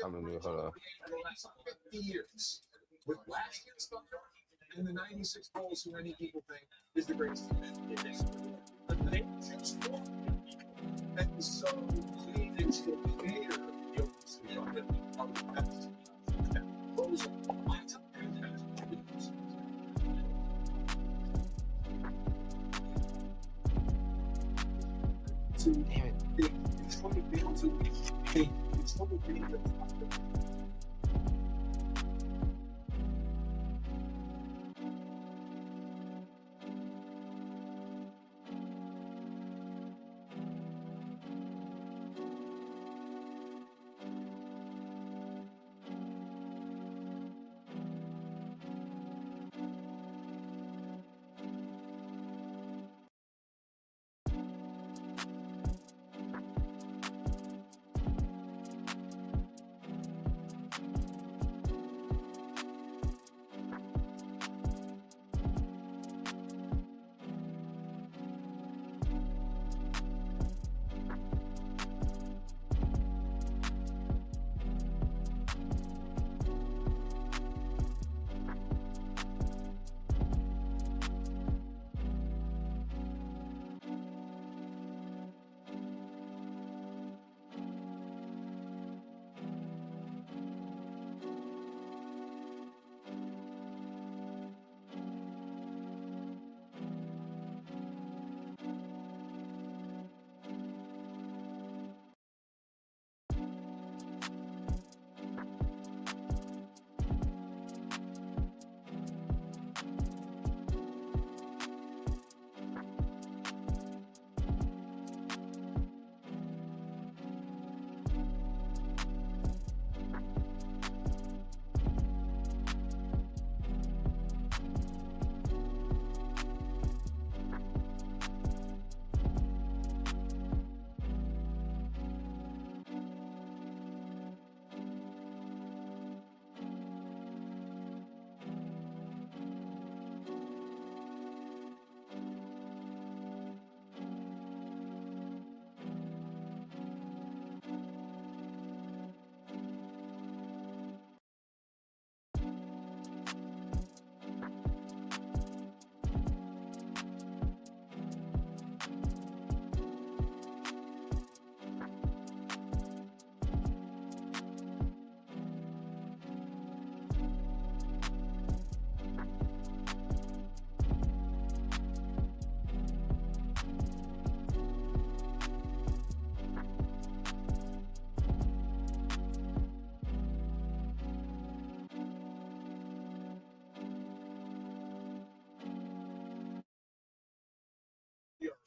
I'm gonna hold on. In the 96 Bulls, who many people think is the greatest team. That is so clean and still creator. Damn it. It's going to be able to be. It's going to be.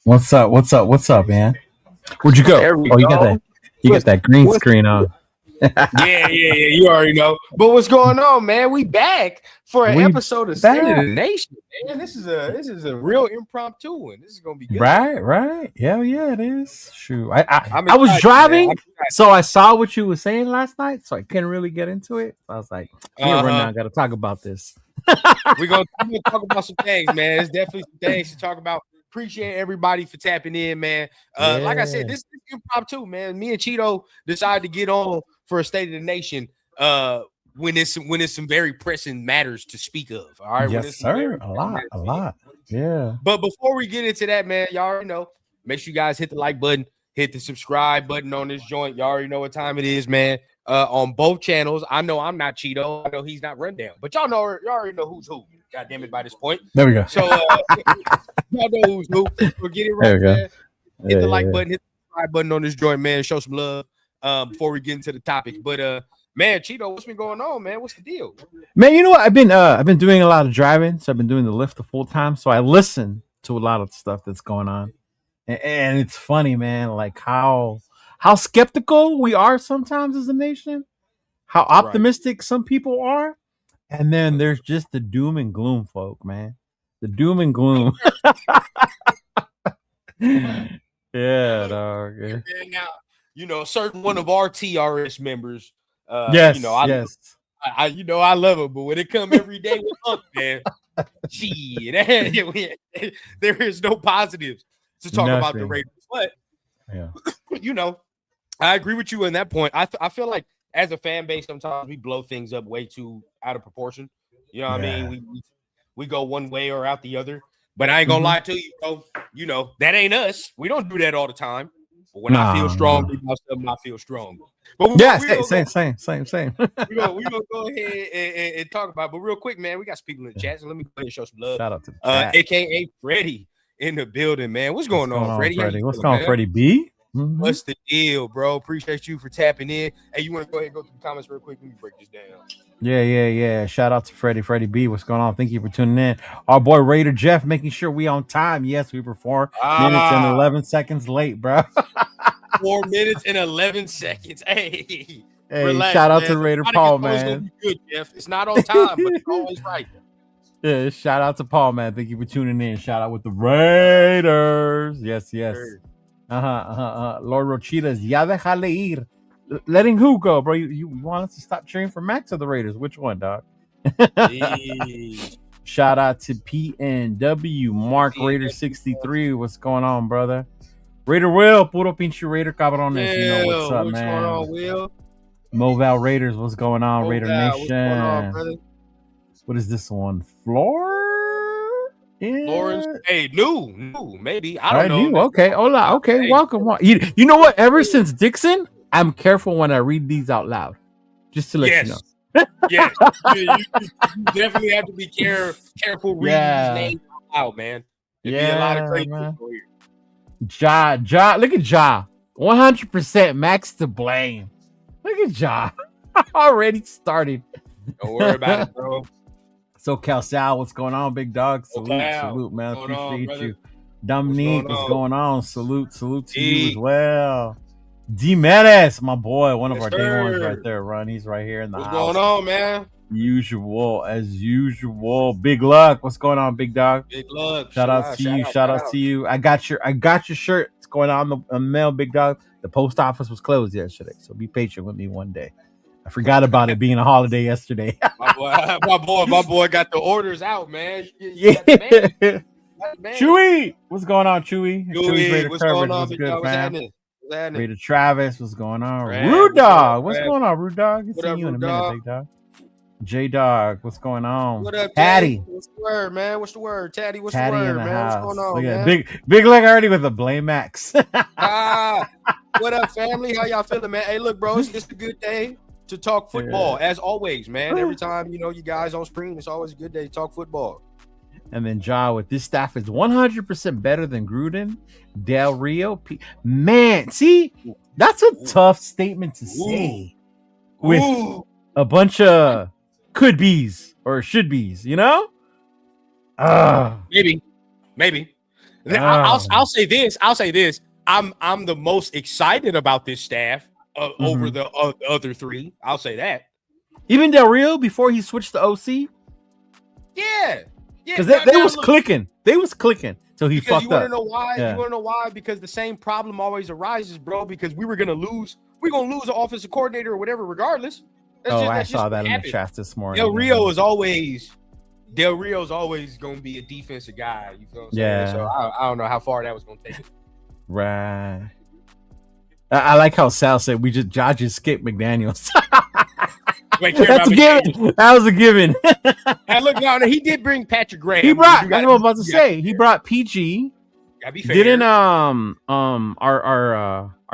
What's up? What's up? What's up, man? Where'd you go? There we Oh, you go. got that. You got that green screen on. Yeah. You already know. But what's going on, man? We back for an episode of State of the Nation. Man, this is a real impromptu one. This is gonna be good. Right. Yeah, it is. Shoot, I was driving, so I saw what you were saying last night, so I couldn't really get into it. So I was like, "Yeah, run now. Got to talk about this." We're gonna talk about some things, man. There's definitely some things to talk about. Appreciate everybody for tapping in, man. Like I said, this is impromptu, man. Me and Cheeto decided to get on for a State of the Nation when it's some very pressing matters to speak of. All right, yes, sir. A lot. Yeah. But before we get into that, man, y'all already know. Make sure you guys hit the like button, hit the subscribe button on this joint. Y'all already know what time it is, man. On both channels. I know I'm not Cheeto. I know he's not Rundown, but y'all already know who's who. God damn it! By this point, there we go. So y'all know who's who. So get it right, man. Hit the like button, hit the subscribe button on this joint, man. Show some love before we get into the topics. But man, Cheeto, what's been going on, man? What's the deal? Man, you know what? I've been doing a lot of driving, so I've been doing the Lyft the full time. So I listen to a lot of stuff that's going on, and it's funny, man. Like how skeptical we are sometimes as a nation, how optimistic some people are, and then there's just the doom and gloom folk, man. The doom and gloom. Yeah, dog. Yeah. Now, you know, certain one of our TRS members. Yes, you know, I love it, but when it come every day with Unc, man, there is no positives to talk about the Raiders. But you know, I agree with you on that point. I feel like as a fan base, sometimes we blow things up way too out of proportion. You know what I mean? We go one way or out the other. But I ain't gonna lie to you, bro. You know, that ain't us. We don't do that all the time. But when I feel strong about something, I feel strong. But same. We're gonna go ahead and talk about it. But real quick, man, we got some people in the chat. So let me go ahead and show some love. Shout out to the chat. AKA Freddie in the building, man. What's going on, Freddie? What's going on, Freddie B? What's the deal, bro? Appreciate you for tapping in. Hey, you want to go ahead and go through the comments real quick? Let me break this down. Yeah. Shout out to Freddie B. What's going on? Thank you for tuning in. Our boy Raider Jeff making sure we on time. Yes, we were 4 minutes and 11 seconds late, bro. 4 minutes and 11 seconds. Hey, relax, shout out to Raider Paul, man. Good, Jeff. It's not on time, but it's always right. Yeah, shout out to Paul, man. Thank you for tuning in. Shout out with the Raiders. Yes. Sure. Lord Rochitas, ya déjale ir. Letting who go, bro? You want us to stop cheering for Maxx or the Raiders? Which one, dog? Shout out to PNW, Mark Raider 63. What's going on, brother? Raider Will, puro pinche Raider cabrones. You know what's up, man? What's going on, Will? Moval Raiders, what's going on? Raider Nation. What's going on, brother? What is this one? Florence? Hey, new, maybe. I don't know. Okay, hola. Okay, hey. Welcome. You know what? Ever since Dixon, I'm careful when I read these out loud. Just to let you know. Yes. You definitely have to be careful reading these names out loud, man. There'd be a lot of crazy people here. Ja, look at Ja. 100% Maxx to blame. Look at Ja. Already started. Don't worry about it, bro. So Cal Sal, what's going on, big dog? Salute, man. Appreciate you. Dominique, what's going on? Salute to you as well. D Menace, my boy, one of our day ones right there, Ron. He's right here in the house. What's going on, man? As usual. Big luck. What's going on, big dog? Big luck. Shout out to you. I got your shirt. It's going on the mail, big dog. The post office was closed yesterday, so be patient with me one day. I forgot about it being a holiday yesterday. my boy got the orders out, man. Chewy, what's going on, Chewy? What's going on, big dog? What's happening? Raider Travis, what's going on? Rude Dog, what's going on, Rude Dog? What up, Rude Dog? Big dog. J Dog, what's going on? What up, Patty? What's the word, man? What's the word, Taddy? What's the word, man? House. What's going on, man? Big leg already with a blame Maxx. What up, family? How y'all feeling, man? Hey, look, bro, it's a good day to talk football, as always, man. Every time you guys on screen, it's always a good day to talk football. And then Ja with this staff is 100% better than Gruden, Del Rio. Man, see, that's a tough statement to say with a bunch of could be's or should be's, you know? Maybe. I'll say this. I'm the most excited about this staff over the other three. I'll say that. Even Del Rio before he switched to OC. Yeah. Because they was clicking. They was clicking till he fucked up. You want to know why? Yeah. You want to know why? Because the same problem always arises, bro. Because we're gonna lose an offensive coordinator or whatever, regardless. I saw that in the chat this morning. Del Rio's always gonna be a defensive guy. You feel what I'm saying? So I don't know how far that was gonna take it. Right. I like how Sal said Josh just skipped McDaniels. That's a given. That was a given. And look, now he did bring Patrick Graham. He brought. I was about to say he brought PG. Gotta be fair. Didn't our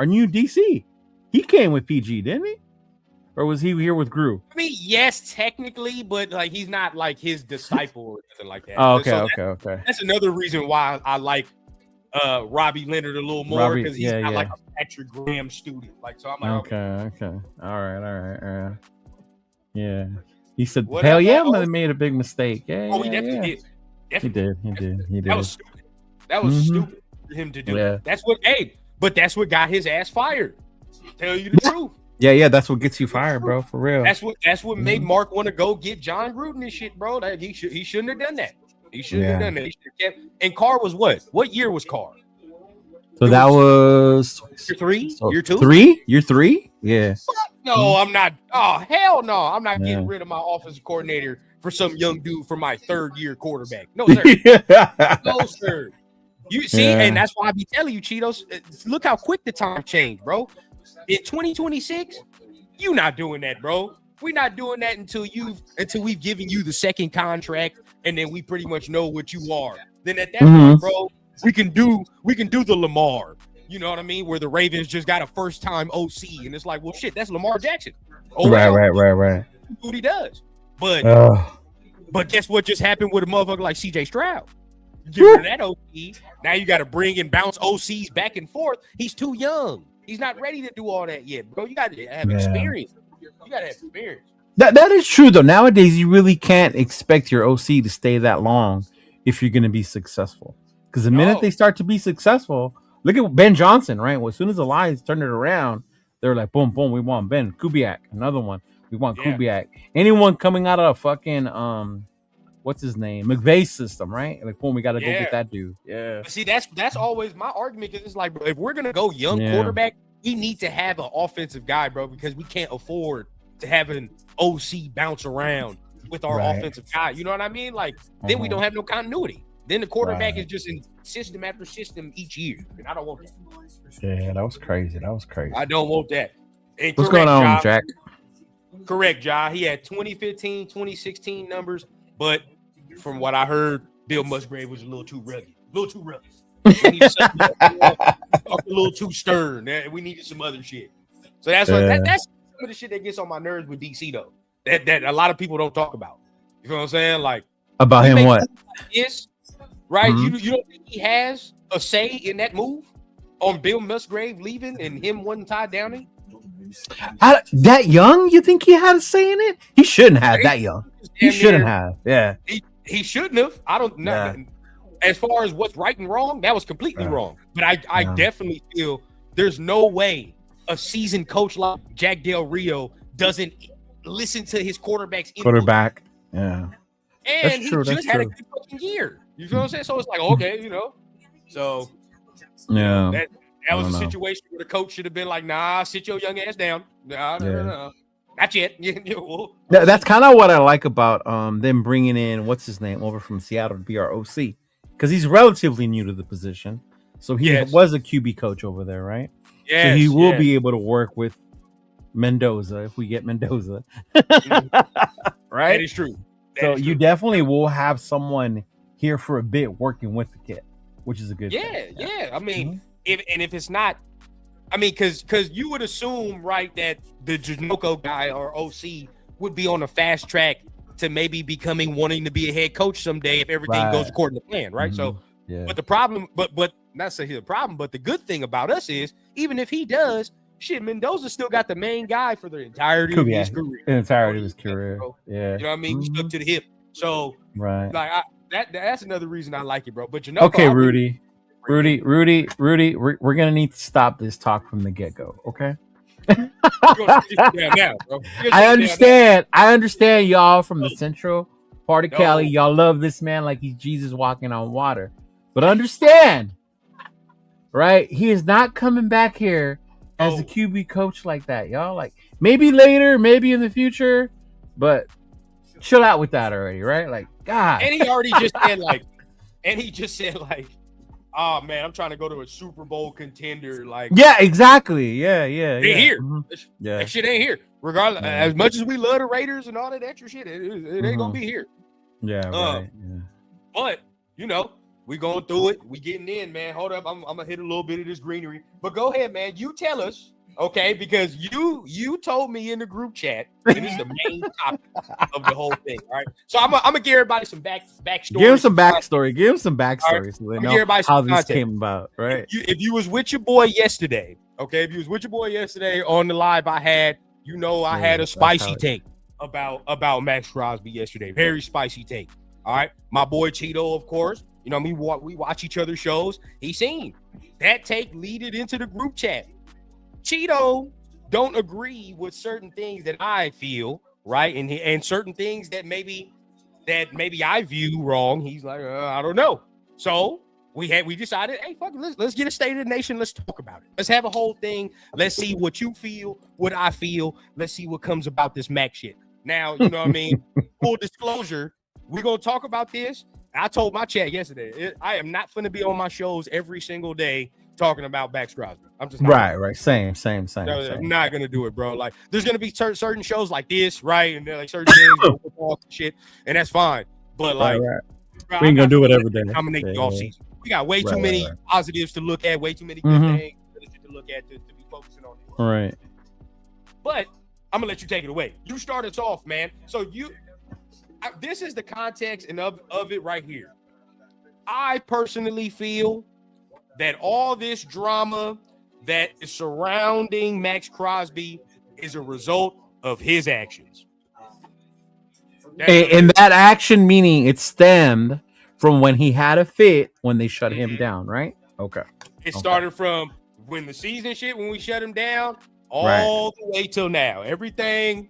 new DC? He came with PG, didn't he? Or was he here with Gru? I mean, yes, technically, but like he's not like his disciple or nothing like that. Oh, okay. That's another reason why I like Robbie Leonard a little more because he's not like a Patrick Graham student. Like, so I'm like, okay. All right. Yeah. He said, hell yeah, I made a big mistake. Yeah. Oh, he definitely did. He did. That was stupid. That was stupid for him to do. Yeah. That's what got his ass fired. Tell you the truth. Yeah, that's what gets you fired, bro. For real. That's what made Mark want to go get John Gruden and shit, bro. Like, he shouldn't have done that. He shouldn't have done that. He should have kept. And Carr was what? What year was Carr? So that was year 3? Year 2? 3? Year 3? Yeah. No, I'm not. Oh, hell no. I'm not getting rid of my offensive coordinator for some young dude for my 3rd year quarterback. No, sir. No, sir. You see, and that's why I be telling you, Cheetos, look how quick the time changed, bro. In 2026, You not doing that, bro. We're not doing that until we've given you the second contract, and then we pretty much know what you are. Then at that point, bro, we can do the Lamar. You know what I mean? Where the Ravens just got a first time OC, and it's like, well, shit, that's Lamar Jackson. Oh, right. What he does, but guess what just happened with a motherfucker like CJ Stroud? Get rid of that OC. Now you got to bring and bounce OCs back and forth. He's too young. He's not ready to do all that yet, bro. You got to have experience. You got to have experience. That is true though. Nowadays, you really can't expect your OC to stay that long if you're going to be successful. Because the minute they start to be successful, look at Ben Johnson, right? Well, as soon as the Lions turned it around, they were like, boom, boom, we want Ben Kubiak, another one. We want Kubiak. Anyone coming out of fucking what's his name? McVay's system, right? Like, boom, we got to go get that dude. Yeah. But see, that's always my argument, because it's like, bro, if we're gonna go young quarterback, we need to have an offensive guy, bro, because we can't afford to have an OC bounce around with our offensive guy. You know what I mean? Like, then we don't have no continuity. Then the quarterback is just in system after system each year, and I don't want that. Yeah, that was crazy. I don't want that. And what's going on, Jack? Correct, Ja. He had 2015, 2016 numbers, but from what I heard, Bill Musgrave was a little too rugged. We needed something a little too stern. We needed some other shit. So that's that's some of the shit that gets on my nerves with DC though. That a lot of people don't talk about. You know what I'm saying? Like, about him, what? Yes, right. You don't think he has a say in that move on Bill Musgrave leaving and him wanting Ty Downing? That young? You think he had a say in it? He shouldn't have that young. He shouldn't have. Yeah. He shouldn't have. I don't know. Yeah. As far as what's right and wrong, that was completely wrong. But I definitely feel there's no way a seasoned coach like Jack Del Rio doesn't listen to his quarterback's input. Yeah. And he just had a good fucking year. You feel what I'm saying? So it's like, okay, you know. So that was a situation where the coach should have been like, nah, sit your young ass down. No. Not yet. That's kind of what I like about them bringing in what's his name over from Seattle to be our OC, because he's relatively new to the position. So he was a QB coach over there, right? Yeah. So he will be able to work with Mendoza if we get Mendoza. Right? That is true. You definitely will have someone here for a bit working with the kid, which is a good thing. Yeah. I mean, if it's not, I mean, because you would assume, right, that the Janoko guy or OC would be on a fast track to maybe wanting to be a head coach someday if everything goes according to plan, right? So, but the problem, but not say the problem, but the good thing about us is, even if he does, shit, Mendoza still got the main guy for the entirety of his career. The entirety of his career. Yeah. You know what I mean? He stuck to the hip. So, like, that's another reason I like it, bro. But okay, Rudy, we're gonna need to stop this talk from the get-go, okay? I understand y'all from the central part of Cali. Y'all love this man like he's Jesus walking on water. But understand, right? He is not coming back here as a QB coach like that, y'all. Like, maybe later, maybe in the future, but chill out with that already, right? Like, God. And he already just said like, oh man, I'm trying to go to a Super Bowl contender. Like, yeah, exactly. Yeah. They here. That shit ain't here. Regardless, as much as we love the Raiders and all that extra shit, it ain't gonna be here. Yeah, right. But we going through it. We getting in, man. Hold up, I'm gonna hit a little bit of this greenery. But go ahead, man. You tell us, okay? Because you told me in the group chat, and this is the main topic of the whole thing. All right. So I'm gonna give everybody some backstory. Give him some backstory. Right. So they know how this came about. Right. If you was with your boy yesterday, okay? If you was with your boy yesterday on the live, I had a spicy take about Maxx Crosby yesterday. Very spicy take. All right. My boy Cheeto, of course. You know, we watch each other's shows. He seen that take lead it into the group chat. Cheeto don't agree with certain things that I feel, right? And certain things that maybe I view wrong. He's like, I don't know. So we decided, hey, fuck it, let's get a State of the Nation. Let's talk about it. Let's have a whole thing. Let's see what you feel, what I feel. Let's see what comes about this Mac shit. Now, you know what I mean? Full disclosure, we're gonna talk about this. I told my chat yesterday, I am not going to be on my shows every single day talking about Maxx Crosby. I'm just not right. Same. I'm not gonna do it, bro. Like, there's gonna be certain shows like this, right? And then like certain things, football and shit, and that's fine. But like, bro, we ain't gonna do it every day. Dominate the offseason. We got way too many positives to look at, way too many good things to look at to be focusing on. Right. But I'm gonna let you take it away. You start us off, man. So this is the context and of it right here. I personally feel that all this drama that is surrounding Maxx Crosby is a result of his actions. And that action, meaning it stemmed from when he had a fit when they shut him down, right? Okay. It started from when the season shit, when we shut him down, all the way till now. Everything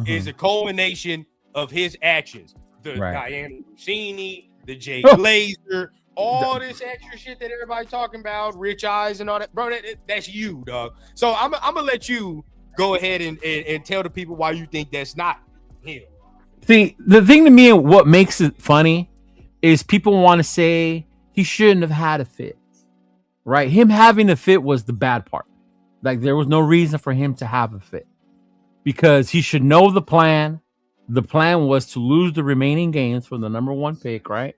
is a culmination of his actions. The Diana Rossini, the Jay Glazer, all this extra shit that everybody talking about, Rich Eyes and all that, bro. That's you, dog. So I'm gonna let you go ahead and tell the people why you think that's not him. See, the thing to me, what makes it funny is people want to say he shouldn't have had a fit, right? Him having a fit was the bad part. Like, there was no reason for him to have a fit because he should know the plan. The plan was to lose the remaining games for the number 1 pick, right?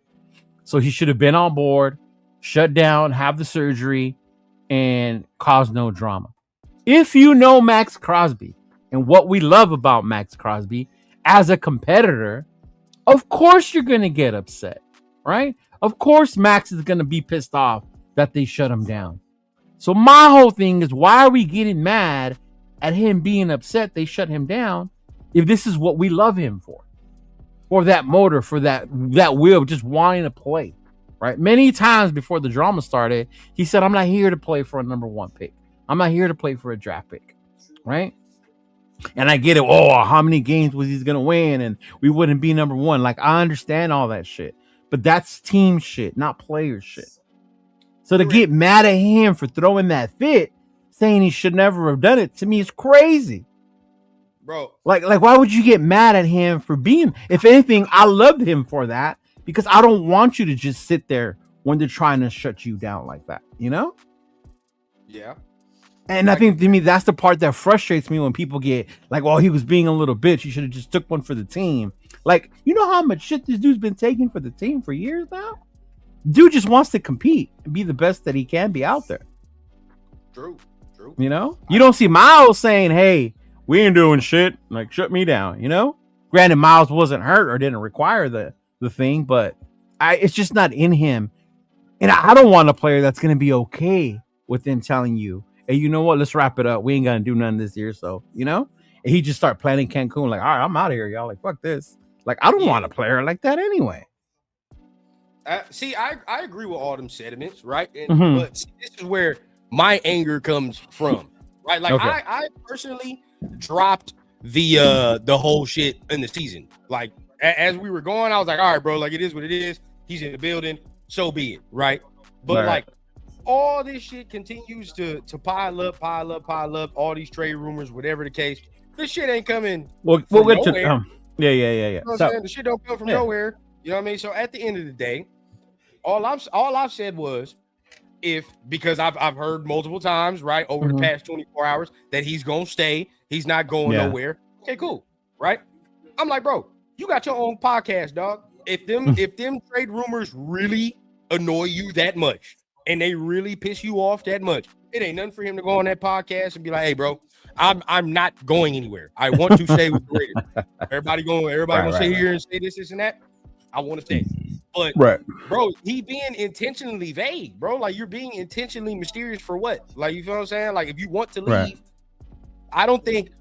So he should have been on board, shut down, have the surgery, and cause no drama. If you know Maxx Crosby and what we love about Maxx Crosby as a competitor, of course you're going to get upset, right? Of course Maxx is going to be pissed off that they shut him down. So my whole thing is, why are we getting mad at him being upset they shut him down if this is what we love him for? For that motor, for that will, just wanting to play, right? Many times before the drama started, he said, I'm not here to play for a number 1 pick. I'm not here to play for a draft pick, right? And I get it. Oh, how many games was he going to win? And we wouldn't be number 1. Like, I understand all that shit. But that's team shit, not player shit. So to get mad at him for throwing that fit, saying he should never have done it, to me is crazy. Bro, like why would you get mad at him for being? If anything, I loved him for that because I don't want you to just sit there when they're trying to shut you down like that, you know? Yeah. And I think, to me, that's the part that frustrates me when people get like, "Well, he was being a little bitch. He should have just took one for the team." Like, you know how much shit this dude's been taking for the team for years now? Dude just wants to compete and be the best that he can be out there. True. You know, you don't see Miles saying, "Hey, we ain't doing shit. Like, shut me down." You know, granted, Miles wasn't hurt or didn't require the thing, but it's just not in him. And I don't want a player that's going to be okay with them telling you, "Hey, you know what? Let's wrap it up. We ain't gonna do nothing this year." So, you know, and he just start planning Cancun. Like, all right, I'm out of here, y'all. Like, fuck this. Like, I don't want a player like that anyway. See, I agree with all them sentiments, right? But see, this is where my anger comes from, right? Like, I personally dropped the whole shit in the season. Like, as we were going, I was like, all right, bro, like, it is what it is. He's in the building, so be it, right? But like, all this shit continues to pile up, all these trade rumors, whatever the case. This shit ain't coming. We'll get to yeah. You know what I'm saying? The shit don't come from nowhere. You know what I mean? So at the end of the day, all I've said was, because I've heard multiple times, right, over the past 24 hours that he's gonna stay, he's not going nowhere. Okay, cool, right? I'm like, bro, you got your own podcast, dog. If them trade rumors really annoy you that much and they really piss you off that much, it ain't nothing for him to go on that podcast and be like, "Hey, bro, I'm not going anywhere. I want to stay with the Raiders." Everybody gonna sit here and say this and that. I want to stay. But bro, he being intentionally vague, bro. Like, you're being intentionally mysterious for what? Like, you feel what I'm saying? Like, if you want to leave, I don't think,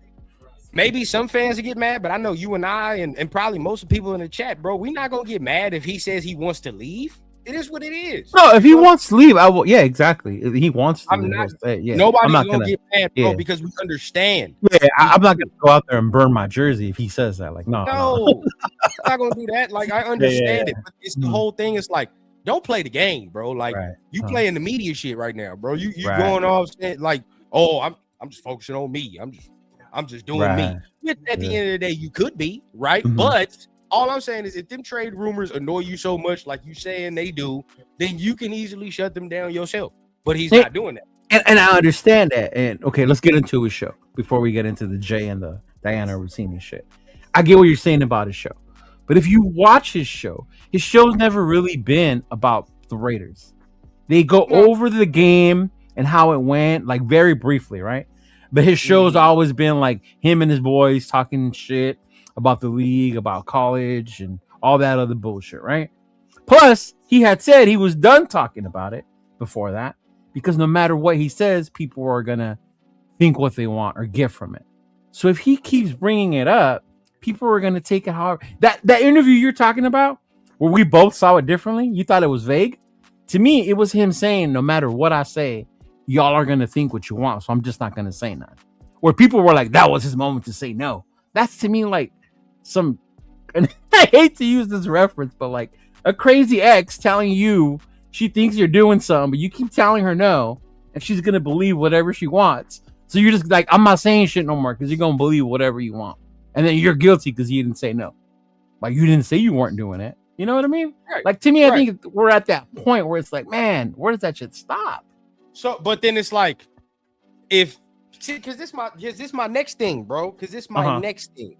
maybe some fans will get mad, but I know you and I and probably most of the people in the chat, bro, we're not gonna get mad if he says he wants to leave. It is what it is. No, if he wants to leave, I will. Yeah, exactly. If he wants to, nobody's gonna get mad, bro, because we understand. Yeah, I'm not gonna go out there and burn my jersey if he says that. Like, no. I'm not gonna do that. Like, I understand it, but it's the whole thing. It's like, don't play the game, bro. Like, you playing the media shit right now, bro. You going off saying like, "Oh, I'm just focusing on me. I'm just doing me." Which at the end of the day, you could be right, but All I'm saying is if them trade rumors annoy you so much, like you saying they do, then you can easily shut them down yourself. But he's not doing that. And I understand that. And okay, let's get into his show before we get into the Jay and the Diana Rossini shit. I get what you're saying about his show. But if you watch his show's never really been about the Raiders. They go over the game and how it went, like very briefly, right? But his show's always been like him and his boys talking shit about the league, about college, and all that other bullshit, right? Plus, he had said he was done talking about it before that, because no matter what he says, people are gonna think what they want or get from it. So if he keeps bringing it up, people are gonna take it hard. That interview you're talking about, where we both saw it differently, you thought it was vague. To me, it was him saying, no matter what I say, y'all are gonna think what you want, so I'm just not gonna say nothing. Where people were like, that was his moment to say no. That's to me like some, and I hate to use this reference, but like a crazy ex telling you she thinks you're doing something, but you keep telling her no, and she's gonna believe whatever she wants. So you're just like, I'm not saying shit no more because you're gonna believe whatever you want, and then you're guilty because you didn't say no. Like you didn't say you weren't doing it. You know what I mean? Right. Like to me, I think we're at that point where it's like, man, where does that shit stop? So, but then it's like, because this my next thing, bro. Because this my next thing.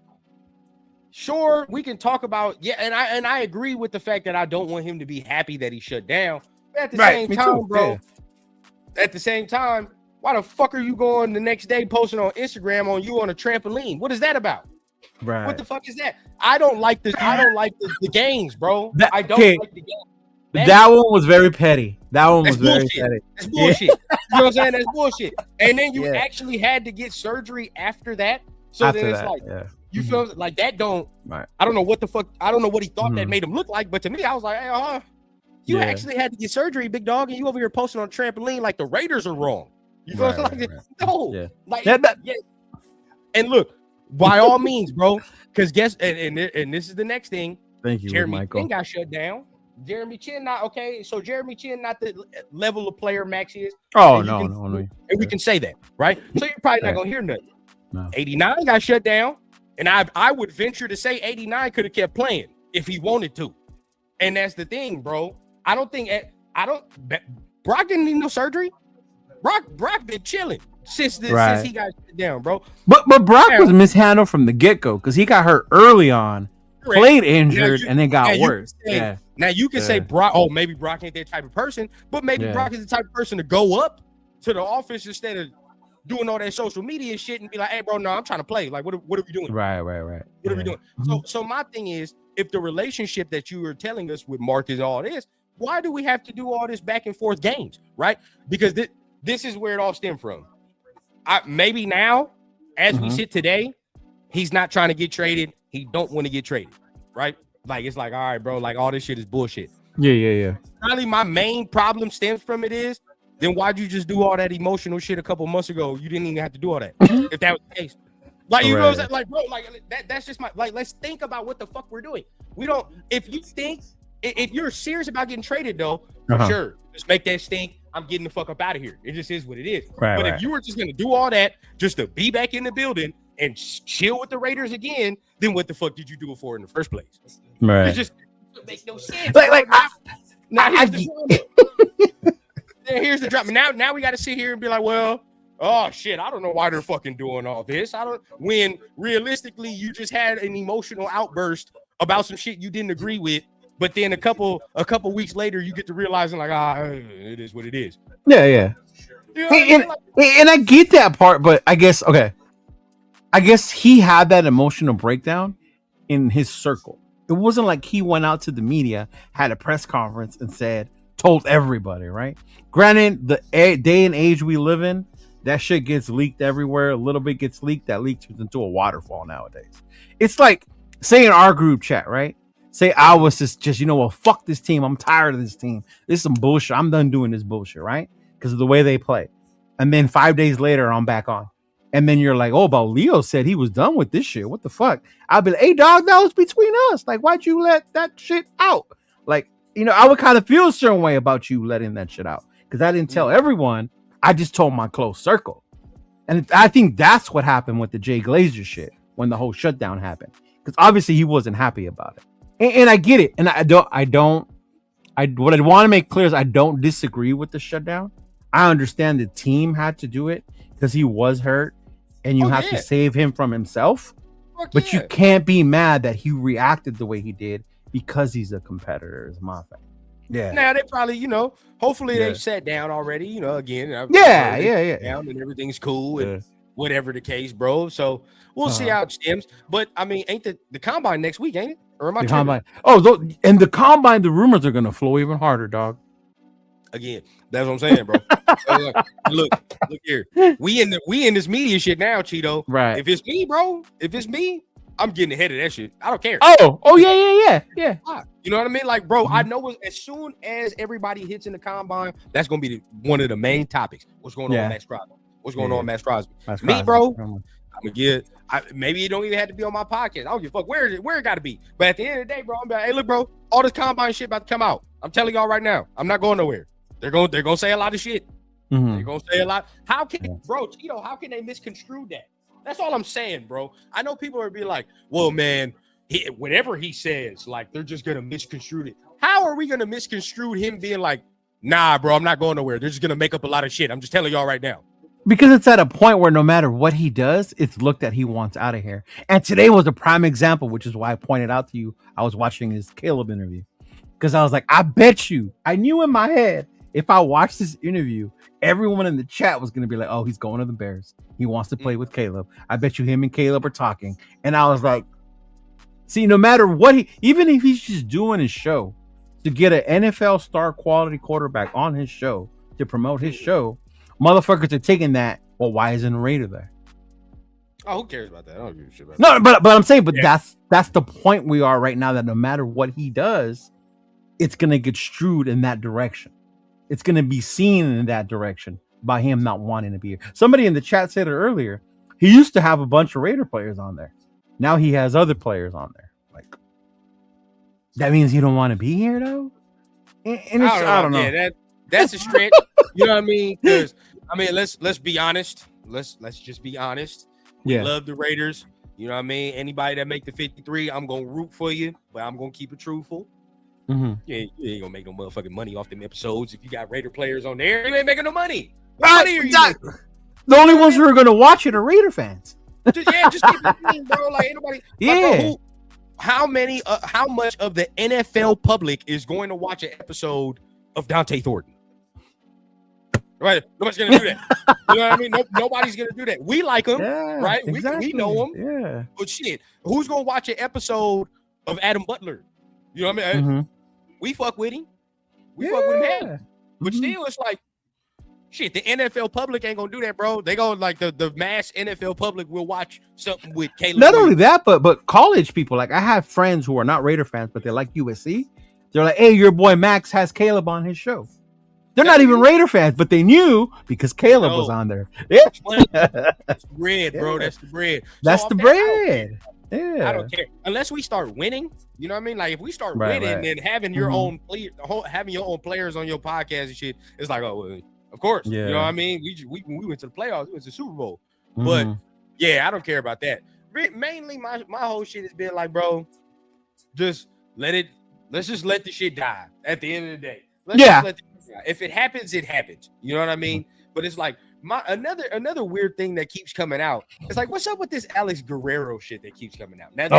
Sure, we can talk about and I agree with the fact that I don't want him to be happy that he shut down. But at the same time, bro. Yeah. At the same time, why the fuck are you going the next day posting on Instagram on you on a trampoline? What is that about? Right. What the fuck is that? I don't like the games, bro. I don't like the games. That one was very petty. That one was very petty. That's bullshit. You know what I'm saying? That's bullshit. And then you actually had to get surgery after that. So after then it's like, you feel like that don't, I don't know what the fuck, I don't know what he thought that made him look like, but to me, I was like, hey, you actually had to get surgery, big dog, and you over here posting on a trampoline like the Raiders are wrong. You feel like no. Yeah. Like, and look, by all means, bro, because guess, and this is the next thing. Thank you, Jeremy Michael. Chin got shut down. Jeremy Chin not okay. So Jeremy Chin not the level of player Maxx is. Oh no, and we can say that, right? So you're probably not gonna hear nothing. No. 89 got shut down, and I would venture to say 89 could have kept playing if he wanted to. And that's the thing, bro. Brock didn't need no surgery. Brock been chilling since he got shut down, bro. But Brock was mishandled from the get-go because he got hurt early on, played injured, and then got worse. Now you can say Brock, maybe Brock ain't that type of person, but maybe Brock is the type of person to go up to the office instead of doing all that social media shit and be like, hey, bro, no, I'm trying to play. Like, what are we doing? Right. What are we doing? So my thing is, if the relationship that you were telling us with Mark is all this, why do we have to do all this back and forth games, right? Because this is where it all stemmed from. Maybe now, as we sit today, he's not trying to get traded. He don't want to get traded, right? Like, it's like, all right, bro, like all this shit is bullshit. Yeah. Probably my main problem stems from it is, then why'd you just do all that emotional shit a couple months ago? You didn't even have to do all that. If that was the case. Like, you know what I'm saying? Like, bro, like that's just let's think about what the fuck we're doing. We don't, if you're serious about getting traded though, for sure, just make that stink. I'm getting the fuck up out of here. It just is what it is. But if you were just going to do all that just to be back in the building and chill with the Raiders again, then what the fuck did you do it for in the first place? Right. It just makes no sense. Here's the drama. Now we got to sit here and be like, well, oh shit, I don't know why they're fucking doing all this. When realistically you just had an emotional outburst about some shit you didn't agree with, but then a couple weeks later you get to realizing like, it is what it is. Yeah. You know and I get that part, but I guess he had that emotional breakdown in his circle. It wasn't like he went out to the media, had a press conference and told everybody, right? Granted, the day and age we live in, that shit gets leaked everywhere. A little bit gets leaked. That leak turns into a waterfall nowadays. It's like, say in our group chat, right? Say I was just fuck this team. I'm tired of this team. This is some bullshit. I'm done doing this bullshit, right? Because of the way they play. And then 5 days later, I'm back on. And then you're like, oh, but Leo said he was done with this shit. What the fuck? I'll be like, hey, dog, that was between us. Like, why'd you let that shit out? Like, I would kind of feel a certain way about you letting that shit out. Because I didn't tell everyone. I just told my close circle. And I think that's what happened with the Jay Glazer shit when the whole shutdown happened. because obviously he wasn't happy about it, and I get it, and what I want to make clear is I don't disagree with the shutdown. I understand the team had to do it because he was hurt, and you have to save him from himself. But you can't be mad that he reacted the way he did because he's a competitor. Is my thing. Yeah. Now they probably, hopefully they've sat down already. Again. Down and everything's cool and whatever the case, bro. So we'll see how it stems. But I mean, ain't the combine next week, ain't it? Or am I combine? Oh, and the combine, the rumors are gonna flow even harder, dog. Again, that's what I'm saying, bro. look here. We in this media shit now, Cheeto. Right. If it's me, bro, I'm getting ahead of that shit. I don't care. Oh yeah. You know what I mean? Like, bro, I know as soon as everybody hits in the combine, that's gonna be one of the main topics. What's going on with Maxx Crosby? What's going on with Maxx Crosby? Me, bro, I'm gonna get. Maybe it don't even have to be on my podcast. I don't give a fuck where it got to be. But at the end of the day, bro, I'm like, hey, look, bro, all this combine shit about to come out. I'm telling y'all right now, I'm not going nowhere. They're gonna say a lot of shit. Mm-hmm. They're gonna say a lot. How can, bro, Tito? How can they misconstrue that? That's all I'm saying, bro. I know people are be like, well, man, whatever he says, like they're just gonna misconstrue it. How are we gonna misconstrue him being like, nah, bro, I'm not going nowhere. They're just gonna make up a lot of shit. I'm just telling y'all right now. Because it's at a point where no matter what he does, it's looked at he wants out of here. And today was a prime example, which is why I pointed out to you. I was watching his Caleb interview because I was like, I bet you, I knew in my head, if I watched this interview, everyone in the chat was going to be like, oh, he's going to the Bears. He wants to play with Caleb. I bet you him and Caleb are talking. And I was like, see, no matter what even if he's just doing his show to get an NFL star quality quarterback on his show to promote his show, motherfuckers are taking that. Well, why isn't a Raider there? Oh, who cares about that? I don't give a shit about that. No, but I'm saying, that's the point we are right now, that no matter what he does, it's gonna get strewed in that direction. It's gonna be seen in that direction by him not wanting to be here. Somebody in the chat said it earlier. He used to have a bunch of Raider players on there. Now he has other players on there. Like, that means you don't want to be here though. And I don't know. Yeah, that's a stretch. You know what I mean? Because I mean, let's be honest. Let's just be honest. We love the Raiders. You know what I mean? Anybody that make the 53, I'm gonna root for you, but I'm gonna keep it truthful. Mm-hmm. You ain't gonna make no motherfucking money off them episodes. If you got Raider players on there, you ain't making no money. What money are you making? The only ones who are gonna watch it are Raider fans. Just keep it clean, bro. Like anybody. Like, bro, how much of the NFL public is going to watch an episode of Dante Thornton? Right, nobody's gonna do that. You know what I mean? Nobody's gonna do that. We like him, right? Exactly. We know him. Yeah. But shit, who's gonna watch an episode of Adam Butler? You know what I mean? Mm-hmm. We fuck with him. We fuck with him. But still, it's like, shit, the NFL public ain't gonna do that, bro. They go like the mass NFL public will watch something with Caleb. Not only that, but college people. Like I have friends who are not Raider fans, but they like USC. They're like, hey, your boy Max has Caleb on his show. They're not even Raider fans, but they knew because Caleb was on there. Yeah. That's bread, bro. That's the bread. That's the bread. Yeah. I don't care. Unless we start winning, you know what I mean? Like if we start winning, then having your own players on your podcast and shit, it's like, oh, well, of course. Yeah. You know what I mean? We went to the playoffs, we went to the Super Bowl. But yeah, I don't care about that. Mainly my whole shit has been like, bro, let's just let the shit die at the end of the day. If it happens, it happens. You know what I mean? But it's like another weird thing that keeps coming out. It's like, what's up with this Alex Guerrero shit that keeps coming out? Now,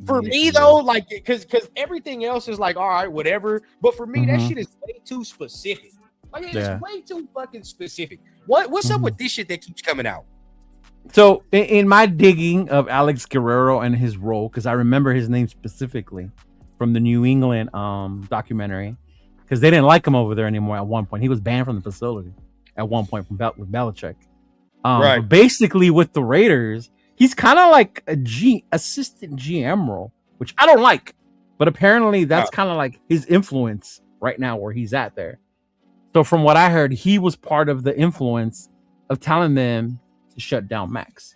For me though, like, because everything else is like, all right, whatever. But for me, that shit is way too specific. Like, it's way too fucking specific. What's up with this shit that keeps coming out? So in my digging of Alex Guerrero and his role, because I remember his name specifically from the New England documentary. Because they didn't like him over there anymore at one point. He was banned from the facility at one point with Belichick. But basically, with the Raiders, he's kind of like a assistant GM role, which I don't like. But apparently, that's kind of like his influence right now where he's at there. So from what I heard, he was part of the influence of telling them to shut down Maxx.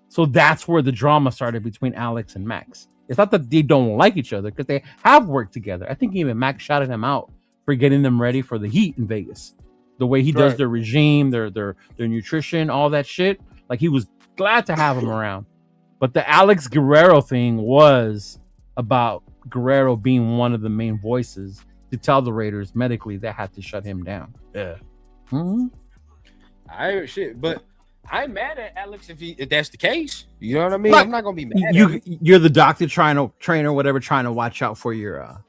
So that's where the drama started between Alex and Maxx. It's not that they don't like each other because they have worked together. I think even Maxx shouted him out for getting them ready for the heat in Vegas. The way he does their regime, their nutrition, all that shit. Like he was glad to have him around. But the Alex Guerrero thing was about Guerrero being one of the main voices to tell the Raiders medically they had to shut him down. Yeah. Mm-hmm. I shit, but I ain't mad at Alex if that's the case. You know what I mean? I'm not gonna be mad. You're the doctor trainer, whatever, trying to watch out for your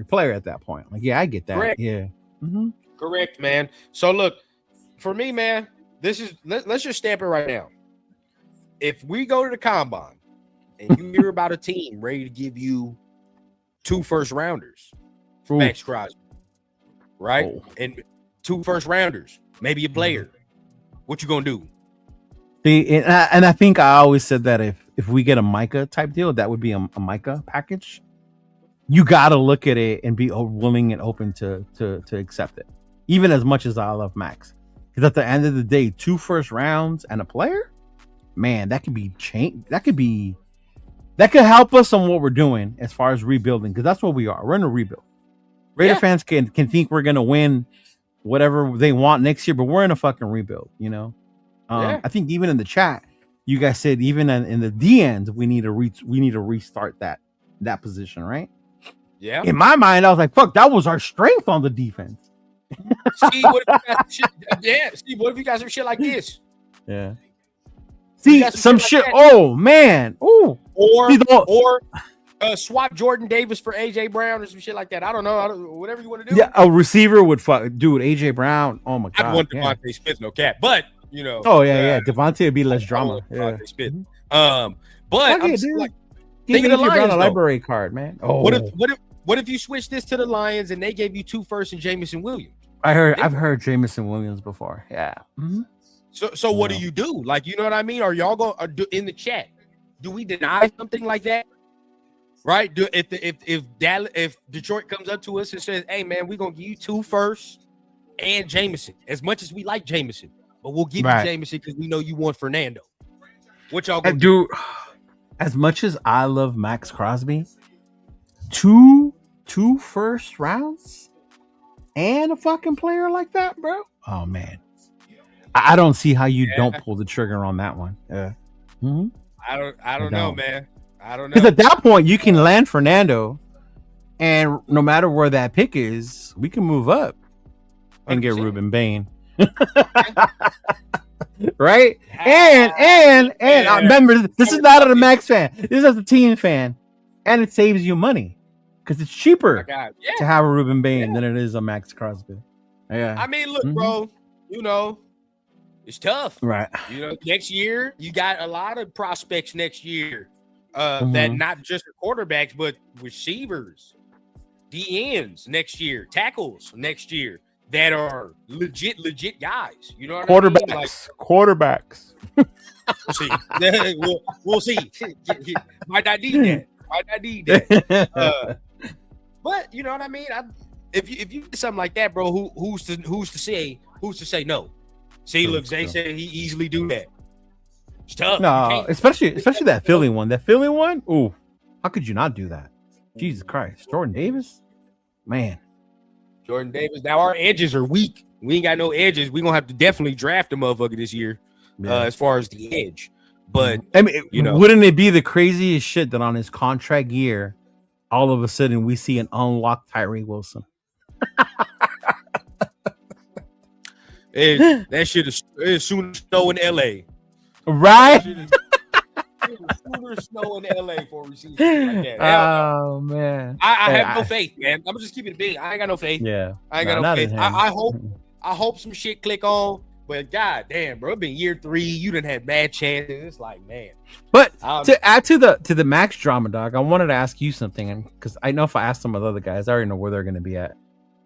player at that point. Like, yeah, I get that. Correct. Yeah. Mm-hmm. Correct, man. So look, for me, man, this is let's just stamp it right now. If we go to the combine and you hear about a team ready to give you 2 first rounders for Maxx Crosby, right? Oh. And 2 first rounders, maybe a player. What you gonna do? See, and I think I always said that if we get a Micah type deal, that would be a Micah package. You got to look at it and be willing and open to accept it, even as much as I love Maxx. Because at the end of the day, 2 first rounds and a player, man, that could be change. That could help us on what we're doing as far as rebuilding. Because that's what we are. We're in a rebuild. Raider fans can think we're gonna win whatever they want next year, but we're in a fucking rebuild. You know, I think even in the chat, you guys said even in the D ends, we need to restart that position, right? Yeah. In my mind, I was like, "Fuck, that was our strength on the defense." See, what if you got shit? Yeah. See, what if you got some shit like this? Yeah. See, some shit. Like oh man. Ooh. Or swap Jordan Davis for AJ Brown or some shit like that. I don't know. Whatever you want to do. Yeah, a receiver would fuck, dude. AJ Brown. Oh my god. I want Devontae Smith, no cap, but you know. Oh yeah. Devontae would be less drama. Yeah. Smith. But I'm like, thinking of the Lions, a library card, man. Oh. What if you switch this to the Lions and they gave you 2 firsts and Jameson Williams? I've heard Jameson Williams before. Yeah. Mm-hmm. So what do you do? Like, you know what I mean? Are y'all going in the chat? Do we deny something like that? Right? If Detroit comes up to us and says, "Hey man, we're gonna give you 2 firsts and Jameson," as much as we like Jameson, but we'll give you Jameson because we know you want Fernando. What y'all gonna do? As much as I love Maxx Crosby, 2 first rounds and a fucking player like that, bro. Oh man, I don't see how you don't pull the trigger on that one. Yeah. Mm-hmm. I don't know, man. I don't know. Because at that point, you can land Fernando, and no matter where that pick is, we can move up and 100%. Get Ruben Bain. Right? And remember, this is not a Maxx fan. This is a team fan. And it saves you money. Because it's cheaper to have a Ruben Bain than it is a Maxx Crosby. Yeah. I mean, look, bro, you know, it's tough. Right. You know, next year, you got a lot of prospects next year. That not just quarterbacks, but receivers, DNs next year, tackles next year that are legit guys. You know what quarterbacks, I mean? Quarterbacks. We'll see. We'll see. Might not need that. But you know what I mean? If you do something like that, bro, who's to say no? See, look, Zay said he easily do that. It's tough. No, especially that Philly one. That Philly one. Ooh, how could you not do that? Jesus Christ, Jordan Davis, man. Jordan Davis. Now our edges are weak. We ain't got no edges. We gonna have to definitely draft a motherfucker this year, as far as the edge. But I mean, you know, wouldn't it be the craziest shit that on his contract year, all of a sudden we see an unlocked Tyree Wilson? That shit is soon snow in LA. Right? Sooner snow in LA for receivers like that. Oh man. I have no faith, man. I'm just keeping it big. I ain't got no faith. Yeah. I ain't got no faith. I hope some shit click on, but god damn, bro, it's been year 3. You done had bad chances. It's like, man. But to add to the Maxx Drama, dog, I wanted to ask you something, because I know if I ask some of the other guys, I already know where they're gonna be at.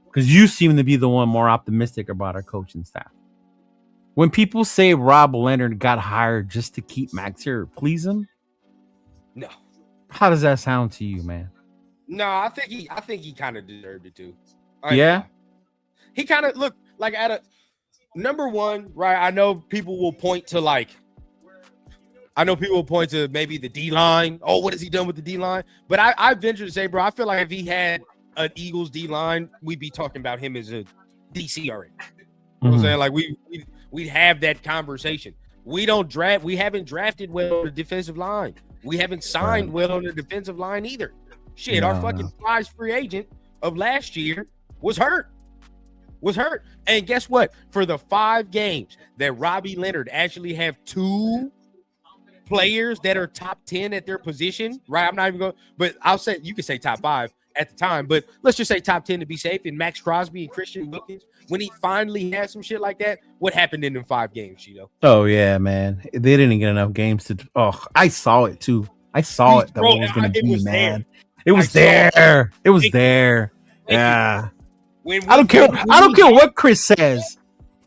Because you seem to be the one more optimistic about our coaching staff. When people say Rob Leonard got hired just to keep Maxx here, please him. No. How does that sound to you, man? No, I think he kind of deserved it too. Yeah. He kind of look like at a number one, right? I know people will point to maybe the D line. Oh, what has he done with the D line? But I venture to say, bro, I feel like if he had an Eagles D line, we'd be talking about him as a DC already. You know what I'm saying? Like we'd have that conversation. We don't draft. We haven't drafted well on the defensive line. We haven't signed well on the defensive line either. Shit, our fucking prize free agent of last year was hurt. And guess what? For the 5 games that Robbie Leonard actually have 2 players that are top 10 at their position, right? I'm not even going, but I'll say you can say top 5 at the time, but let's just say top 10 to be safe. In Maxx Crosby and Christian Wilkins, when he finally had some shit like that, what happened in them 5 games, Cheeto? Oh yeah, man. They didn't get enough games to. Oh, I saw it too. I saw it. That was going to be, man. It was there. It was there. Yeah. I don't care. I don't care what Chris says.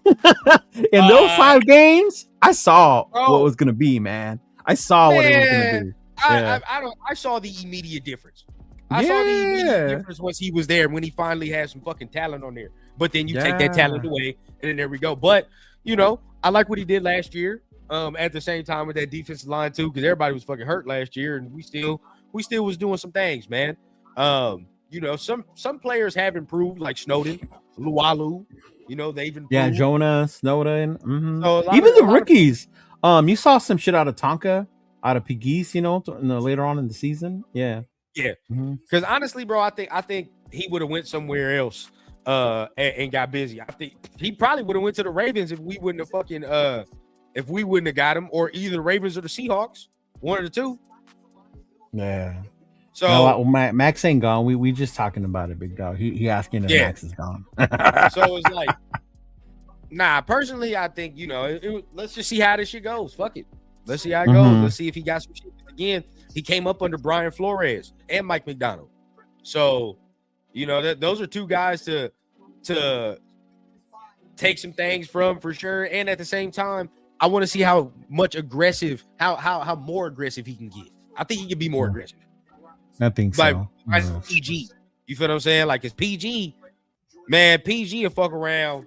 In those 5 games, I saw what was going to be, man. I saw what it was going to be. Yeah. I saw the immediate difference. I saw the immediate difference once he was there, when he finally had some fucking talent on there. But then you take that talent away, and then there we go. But I like what he did last year. At the same time with that defensive line too, because everybody was fucking hurt last year, and we still was doing some things, man. Some players have improved, like Snowden, Lualu. They've improved. Yeah, Jonah, Snowden. Mm-hmm. So even the rookies. You saw some shit out of Tonka, out of Pigis, later on in the season. Yeah. Yeah. Because honestly, bro, I think he would have went somewhere else and got busy. I think he probably would have went to the Ravens if we wouldn't have got him, or either the Ravens or the Seahawks, one of the two. Yeah. So Max ain't gone. We just talking about it, big dog. He asking if Max is gone. So it's like, nah. Personally, I think let's just see how this shit goes. Fuck it. Let's see how it goes. Let's see if he got some shit. Again, he came up under Brian Flores and Mike McDonald. So, those are 2 guys to take some things from, for sure. And at the same time, I want to see how more aggressive he can get. I think he can be more aggressive. I think so. Like PG. You feel what I'm saying? Like, it's PG. Man, PG will fuck around.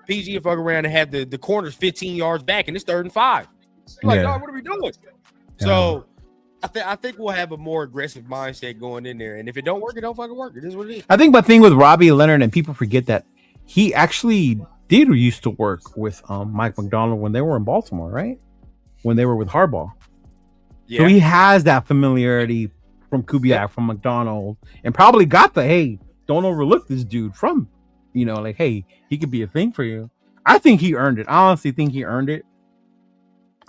PG will fuck around and have the corners 15 yards back, and it's 3rd and 5. Like, dog, what are we doing? So I think we'll have a more aggressive mindset going in there. And if it don't work, it don't fucking work. It is what it is. I think my thing with Robbie Leonard, and people forget that he actually did used to work with Mike McDonald when they were in Baltimore, right? When they were with Harbaugh. Yeah. So he has that familiarity from Kubiak, from McDonald, and probably got the, hey, don't overlook this dude from, like, hey, he could be a thing for you. I think he earned it. I honestly think he earned it.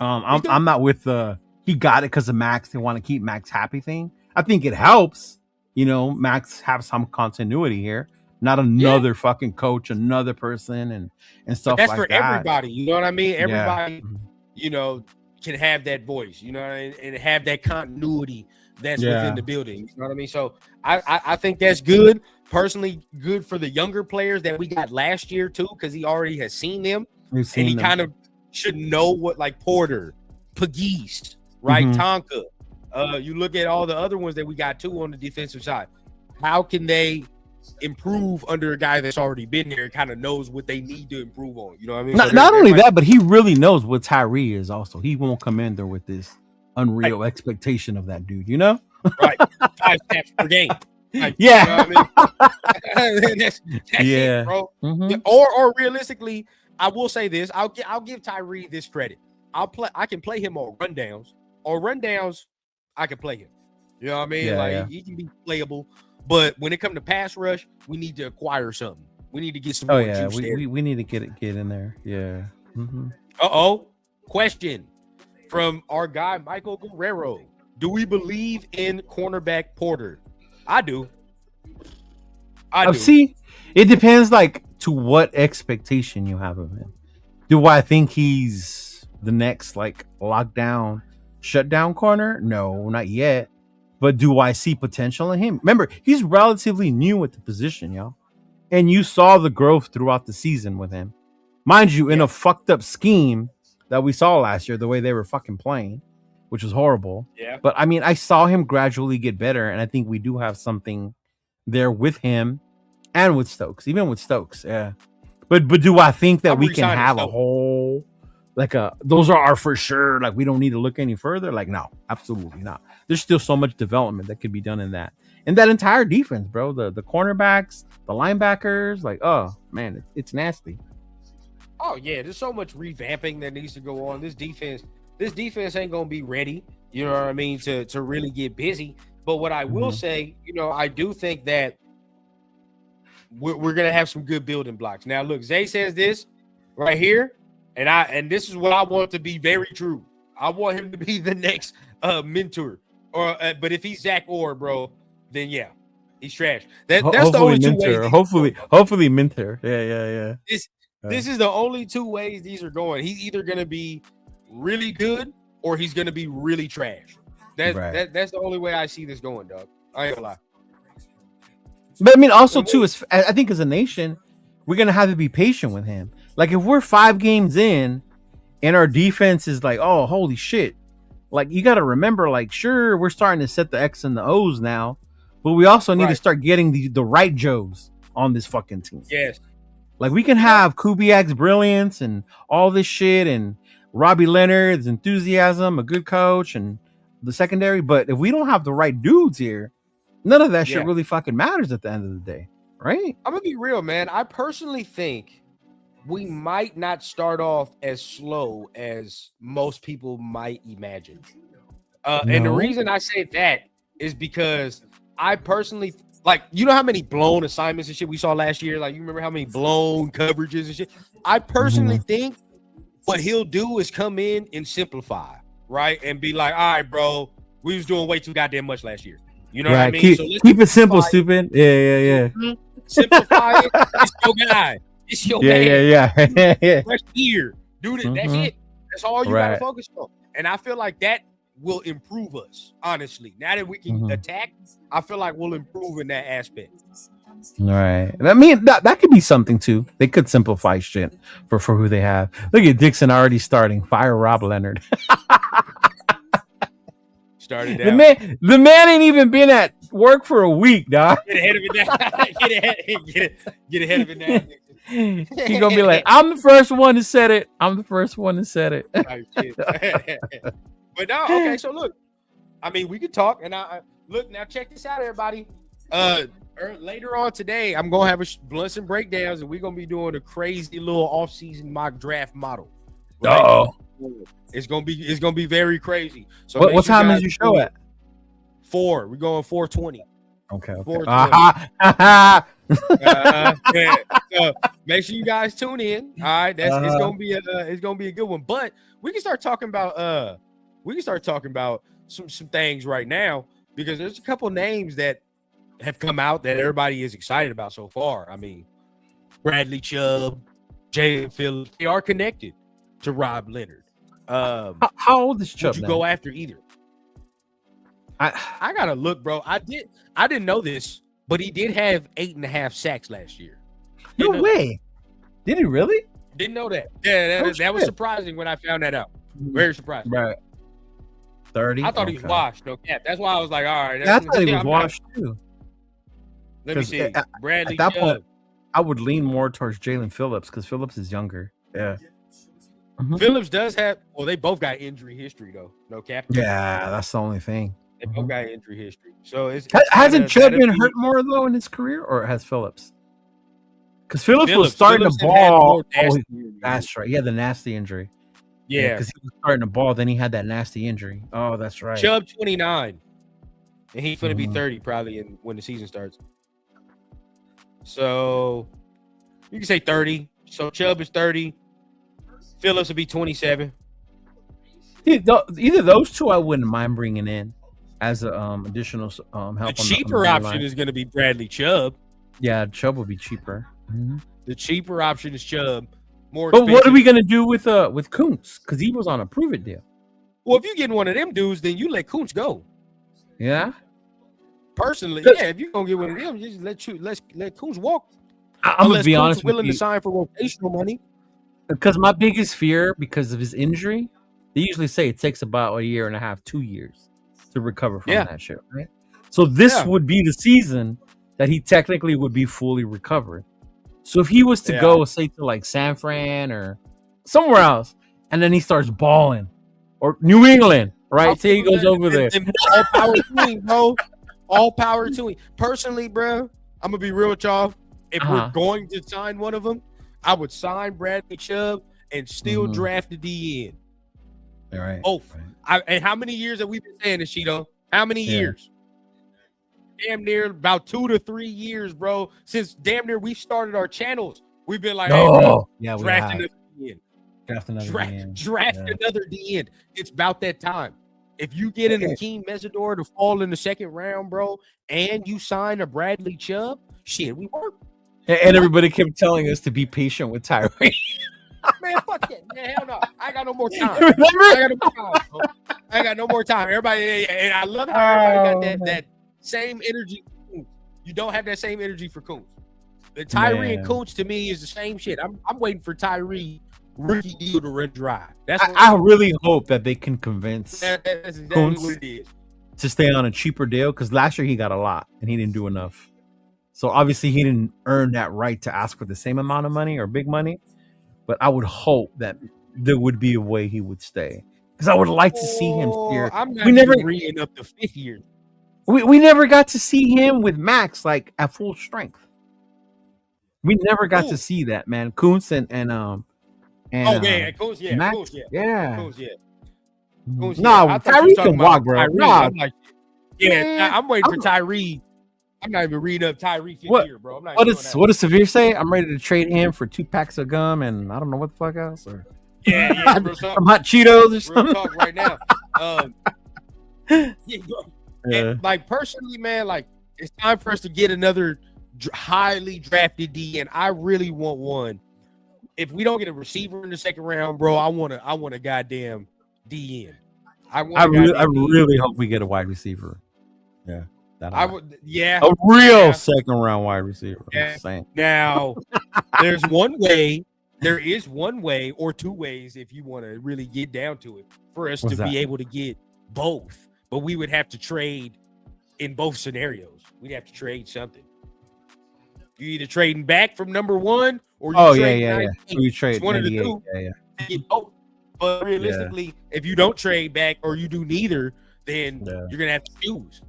I'm not with the he got it because of Max. They want to keep Max happy thing. I think it helps, Max have some continuity here, not another fucking coach, another person and stuff like that. That's for everybody. You know what I mean? Everybody, can have that voice, and have that continuity that's within the building. You know what I mean? So I think that's good. Personally, good for the younger players that we got last year too, because he already has seen them, and he kind of should know what, like Porter, Pagese, right? Tonka. You look at all the other ones that we got too on the defensive side. How can they improve under a guy that's already been here and kind of knows what they need to improve on? You know what I mean? Not only that, but he really knows what Tyree is also. He won't come in there with this unreal expectation of that dude, Right. 5 snaps per game. Like, yeah. You know what I mean? that's it, bro. Or realistically, I will say this. I'll give Tyree this credit. I can play him on rundowns. On rundowns, I can play him. You know what I mean? He can be playable. But when it comes to pass rush, we need to acquire something. We need to get some more juice there. We need to get in there. Yeah. Question from our guy Michael Guerrero. Do we believe in cornerback Porter? I do. See, it depends to what expectation you have of him. Do I think he's the next lockdown, shutdown corner? No, not yet. But do I see potential in him? Remember, he's relatively new at the position, y'all. And you saw the growth throughout the season with him. Mind you, in a fucked up scheme that we saw last year, the way they were fucking playing, which was horrible. Yeah. But I mean, I saw him gradually get better, and I think we do have something there with him and with Stokes, even with Stokes. Yeah. But do I think that we can have a whole those are our for sure, we don't need to look any further? No, absolutely not. There's still so much development that could be done in that. And that entire defense, bro, the cornerbacks, the linebackers, oh man, it's nasty. Oh yeah, there's so much revamping that needs to go on. This defense ain't gonna be ready. You know what I mean to really get busy. But what I will say, I do think that we're gonna have some good building blocks. Now, look, Zay says this right here, and this is what I want to be very true. I want him to be the next mentor, but if he's Zach Orr, bro, then yeah, he's trash. That's the only two ways. Hopefully mentor. Yeah. This is the only two ways these are going. He's either gonna be really good or he's gonna be really trash. That's the only way I see this going, dog. I ain't gonna lie. But I mean, also too, I think as a nation, we're gonna have to be patient with him. Like if we're 5 games in, and our defense is like, oh, holy shit! Like you got to remember, like sure, we're starting to set the X and the O's now, but we also need to start getting the right Joes on this fucking team. Yes. Like we can have Kubiak's brilliance and all this shit, and Robbie Leonard's enthusiasm, a good coach, and the secondary. But if we don't have the right dudes here, none of that shit really fucking matters at the end of the day, right? I'm gonna be real, man. I personally think we might not start off as slow as most people might imagine. And the reason I say that is because I personally like, you know how many blown assignments and shit we saw last year? Like, you remember how many blown coverages and shit? I personally think what he'll do is come in and simplify, right? And be like, all right, bro, we was doing way too goddamn much last year. You know what I mean? Keep it simple, stupid. Yeah. Simplify it. It's your guy. It's your man. Yeah. Fresh year. Dude, that's it. That's all you gotta focus on. And I feel like that will improve us, honestly. Now that we can attack, I feel like we'll improve in that aspect. All right. I mean, that could be something too. They could simplify shit for who they have. Look at Dixon already starting. Fire Rob Leonard. Started the man ain't even been at work for a week, dog. Get ahead of it now. Get ahead of it now. He's gonna be like, I'm the first one to set it. But no, okay, so look, I mean, we could talk, and I look now. Check this out, everybody. Later on today, I'm gonna have a blunts and breakdowns, and we're gonna be doing a crazy little off-season mock draft model. Right? Oh, it's gonna be very crazy. So what time is your show at? 4. We're going 4:20. Okay. 4:20. So make sure you guys tune in. All right, it's gonna be a good one. But we can start talking about some things right now, because there's a couple names that have come out that everybody is excited about so far. I mean, Bradley Chubb, Jalen Phillips, they are connected to Rob Leonard. How old is Chubb? Would you go after either? I gotta look, bro. I didn't know this, but he did have 8.5 sacks last year. No way. Did he really? Didn't know that. Yeah, that was surprising when I found that out. Very surprising. Right. 30. I thought he was washed. No cap. That's why I was like, all right. I thought he was washed too. Let me see. Bradley. At that point, I would lean more towards Jalen Phillips because Phillips is younger. Yeah. Phillips does have. Well, they both got injury history though. No cap. Yeah, that's the only thing. They both got injury history. So hasn't Chubb been hurt more though in his career, or has Phillips? Because Phillips was starting to ball. That's right. He had the nasty injury. Yeah, because he was starting to ball, then he had that nasty injury. Oh, that's right. Chubb 29, and he's going to be 30 probably when the season starts. So you can say 30. So Chubb is 30. Phillips will be 27. Either those two, I wouldn't mind bringing in as a additional help. The cheaper option is going to be Bradley Chubb. Yeah, Chubb would be cheaper. The cheaper option is Chubb. More but what are we gonna do with Kuntz? Because he was on a prove it deal. Well, if you're getting one of them dudes, then you let Kuntz go. Yeah. Personally, yeah. If you're gonna get one of them, just let Kuntz walk. I'm gonna be honest with you. Willing to sign for rotational money. Because my biggest fear, because of his injury, they usually say it takes about 1.5 years, 2 years to recover from that shit, right? So this would be the season that he technically would be fully recovered. So if he was to go, say, to like San Fran or somewhere else, and then he starts balling, or New England, right? Say he goes over there. All power to him, bro. All power to him. Personally, bro, I'm gonna be real with y'all. If we're going to sign one of them, I would sign Bradley Chubb and still draft the DN. All right. Both. Right. And how many years have we been saying this, Cheeto? How many years? Damn near about 2 to 3 years, bro. Since damn near we've started our channels, we've been like, hey, bro, draft another DN. Draft another DN. Draft another DN. It's about that time. If you get an Akeem Mesidor to fall in the second round, bro, and you sign a Bradley Chubb, shit, we work. And everybody kept telling us to be patient with Tyree. Man, fuck that. Man, hell no. I got no more time. I got no more time, bro. I got no more time. Everybody, and I love how everybody got that same energy. You don't have that same energy for Coons. The Tyree and Coons to me is the same shit. I'm waiting for Tyree rookie deal to run dry. That's I really hope that they can convince that's exactly Coons what it is. To stay on a cheaper deal, because last year he got a lot and he didn't do enough. So obviously he didn't earn that right to ask for the same amount of money or big money. But I would hope that there would be a way he would stay, because I would like to see him here. I'm not even reading up the 5th year. We never got to see him with Maxx like at full strength. We never got to see that, man. Kuntz and Kuntz, Kuntz, Maxx, Kuntz, Kuntz, no, Tyree can walk, bro. No, I'm like, I'm waiting for Tyree. I'm not even reading up Tyree 5th year, bro. What does Severe say? I'm ready to trade him for 2 packs of gum and I don't know what the fuck else. Or bro, some hot Cheetos or something. Real talk right now. And, like, personally, man, like, it's time for us to get another highly drafted D, and I really want one. If we don't get a receiver in the second round, bro, I want a goddamn DN. I really hope we get a wide receiver. Yeah. I would, a real second round wide receiver. Now, there is one way or 2 ways, if you want to really get down to it, for us be able to get both. But we would have to trade in both scenarios. We'd have to trade something. You either trading back from number 1 or you you trade one of the 2. Get both. But realistically, if you don't trade back or you do neither, then you're gonna have to choose.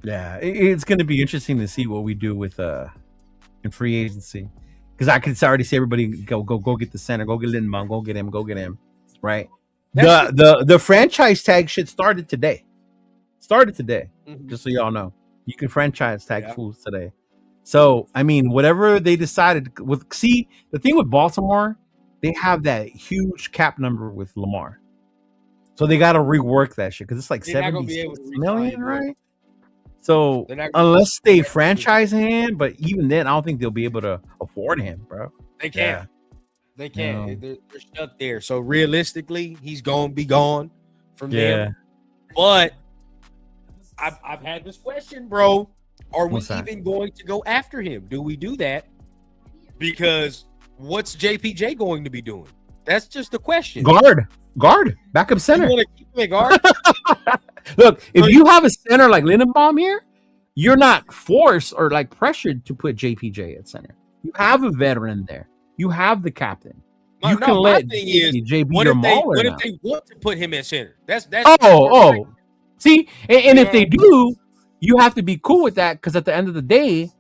Yeah, it's going to be interesting to see what we do with in free agency, because I can already see everybody go get the center, go get Lindenbaum, go get him, right? The franchise tag shit started today. Just so y'all know, you can franchise tag fools today. So I mean, whatever they decided the thing with Baltimore, they have that huge cap number with Lamar, so they got to rework that shit because it's like 70 million, right? So unless they franchise him, but even then, I don't think they'll be able to afford him, bro. They can't. They can't. They're stuck there. So realistically, he's gonna be gone from them. But I've had this question, bro. Are we even going to go after him? Do we do that? Because what's JPJ going to be doing? That's just the question. Guard, backup center. You want to keep him at guard? Look, if you have a center like Lindenbaum here, you're not forced or like pressured to put JPJ at center. You have a veteran there. You have the captain. You can let JPJ be your mauler. What if they want to put him at center? That's See, and if they do, you have to be cool with that, because at the end of the day,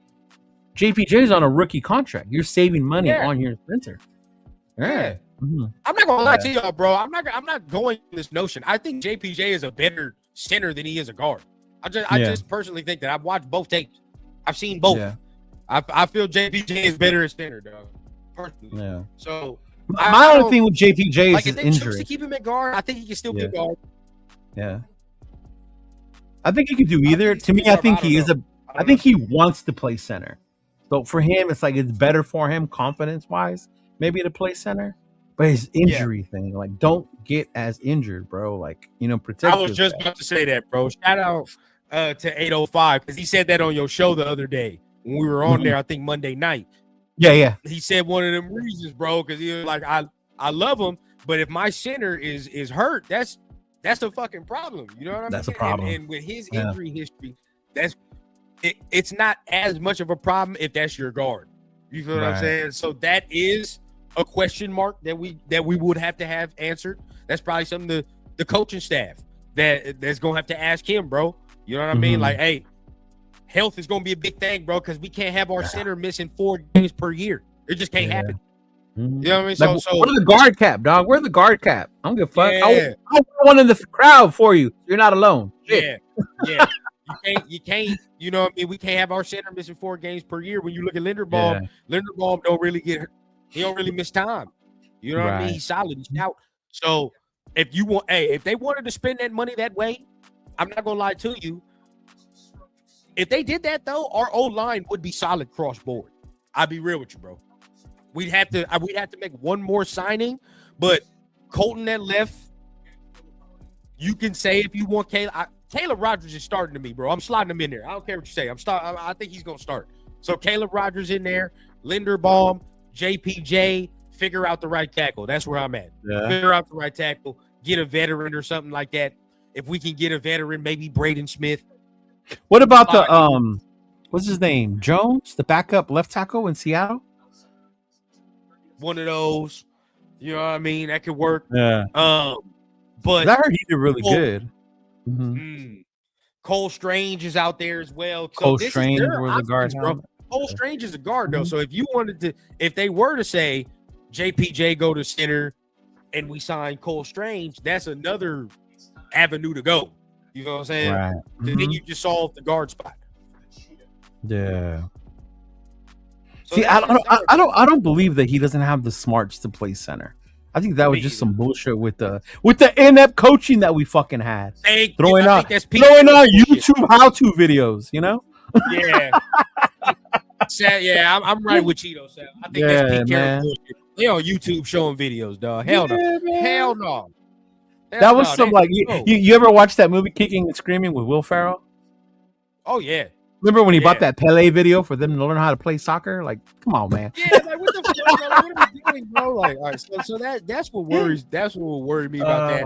JPJ is on a rookie contract. You're saving money on your center. I'm not gonna lie to y'all, bro. I'm not going with this notion. I think JPJ is a better center than he is a guard. I just personally think that. I've watched both tapes. I've seen both. I feel JPJ is better at center, dog. Personally. Yeah. So my only thing with JPJ is his injury. To keep him at guard, I think he can still be a guard. Yeah. I think he could do either. To me, I think he is I think he wants to play center. So for him, it's like it's better for him confidence-wise, maybe to play center. But his injury thing, like, don't get as injured, bro. Like, protect. I was just about to say that, bro. Shout out to 805, because he said that on your show the other day when we were on there. I think Monday night. Yeah. He said one of them reasons, bro, because he was like, I love him, but if my center is hurt, that's a fucking problem. You know what I mean? That's a problem. And with his injury history, it's not as much of a problem if that's your guard. You feel what I'm saying? So that is a question mark that we would have to have answered. That's probably something the coaching staff that's gonna have to ask him, bro. You know what I mean? Like, hey, health is gonna be a big thing, bro, because we can't have our center missing 4 games per year. It just can't happen. Mm-hmm. You know what I mean? Like, where's the guard cap, dog? Where's the guard cap? I don't give a fuck. Yeah. I want one in the crowd for you. You're not alone. Yeah. You can't. You know what I mean? We can't have our center missing 4 games per year. When you look at Linderbaum, Linderbaum don't really get hurt. He don't really miss time. You know what I mean? He's solid. He's out. So if you want, if they wanted to spend that money that way, I'm not gonna lie to you. If they did that though, our O line would be solid cross board. I'll be real with you, bro. We'd have to make one more signing, but Colton at left. You can say if you want Caleb Rogers is starting to me, bro. I'm sliding him in there. I don't care what you say. I think he's gonna start. So Caleb Rogers in there, Linderbaum, JPJ. Figure out the right tackle. That's where I'm at. Yeah. Figure out the right tackle. Get a veteran or something like that. If we can get a veteran, maybe Braden Smith. What about the what's his name? Jones, the backup left tackle in Seattle. One of those. You know what I mean? That could work. Yeah. But I heard he did really good. Mm-hmm. Cole Strange is out there as well. So Cole Strange was a guard, bro. Cole Strange is a guard though. So if you wanted to, if they were to say JPJ go to center and we sign Cole Strange, that's another avenue to go. You know what I'm saying? Right. Then you just solve the guard spot. Yeah. So see, I don't believe that he doesn't have the smarts to play center. I think that was just some bullshit with the inept coaching that we fucking had. Throwing out YouTube how-to videos, you know? Yeah. Yeah, I'm right with Cheeto. Sam. I think that's Pete Carroll bullshit. They on YouTube showing videos, dog. Hell no. Hell no. That was some like you ever watch that movie Kicking and Screaming with Will Ferrell? Oh yeah. Remember when he bought that Pele video for them to learn how to play soccer? Like, come on, man. Yeah, like what the fuck? Like, what are we doing, bro? Like, all right, so that's what worries. That's what will worry me about that.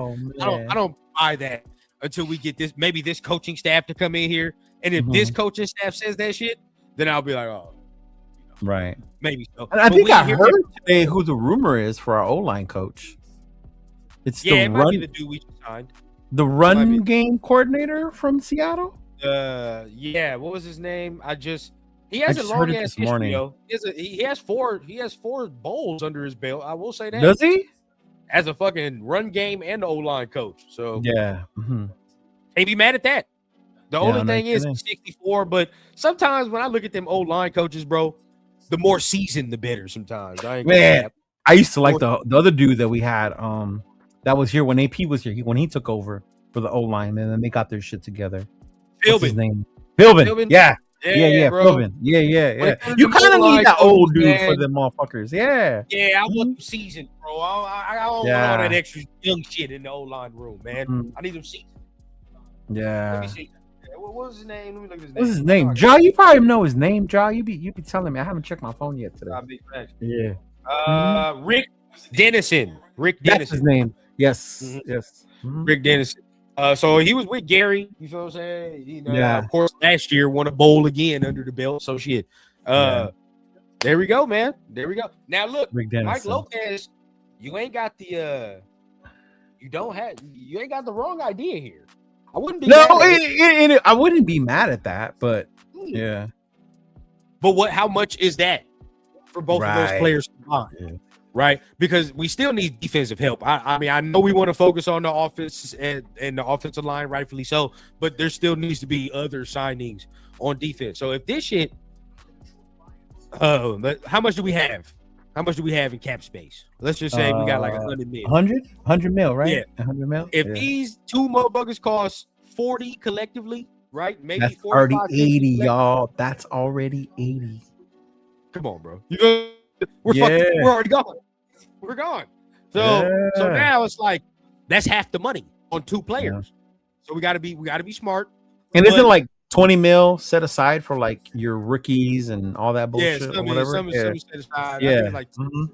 I don't buy that until we get this. Maybe this coaching staff to come in here, and if this coaching staff says that shit, then I'll be like, oh, right, maybe so. And I think I heard today who the rumor is for our O-line coach. It's the dude we just signed. The run game coordinator from Seattle. Yeah, what was his name? He has a long ass history, yo. He has four bowls under his belt. I will say that. Does he? As a fucking run game and O-line coach. So yeah. Can't be mad at that. The only thing is 64, but sometimes when I look at them O-line coaches, bro, the more seasoned the better sometimes. I used to like the other dude that we had that was here when AP was here. When he took over for the O-line, and then they got their shit together. What's his name? Philbin. Yeah. Philbin. Yeah. You kind of need that old dude for them motherfuckers. Yeah. Yeah, I want them seasoned, bro. I don't want all that extra young shit in the O-line room, man. I need them seasoned. Yeah. Let me see. What was his name? Let me look at his name. What's his name? Jaw, you probably know his name, Jaw. You be telling me. I haven't checked my phone yet today. Yeah. Rick Dennison. That's his name. Yes. Yes. Rick Dennison. So he was with Gary, you feel what I'm saying? You know, of course, last year won a bowl again under the belt. So shit. There we go, man. There we go. Now look, Mike Lopez, you ain't got the you ain't got the wrong idea here. I wouldn't be I wouldn't be mad at that, but yeah. But how much is that for both of those players combined? Yeah. Right, because we still need defensive help. I mean, I know we want to focus on the offense and the offensive line, rightfully so, but there still needs to be other signings on defense. So if this shit, how much do we have? How much do we have in cap space? Let's just say we got like 100 mil. 100 mil, right? Yeah, 100 mil. If these two motherfuckers cost 40 collectively, right? Maybe that's already 80, y'all. That's already 80. Come on, bro. We're already gone. We're gone. So now it's like that's half the money on two players. So we gotta be smart. And isn't like 20 mil set aside for like your rookies and all that bullshit or whatever? Some set aside.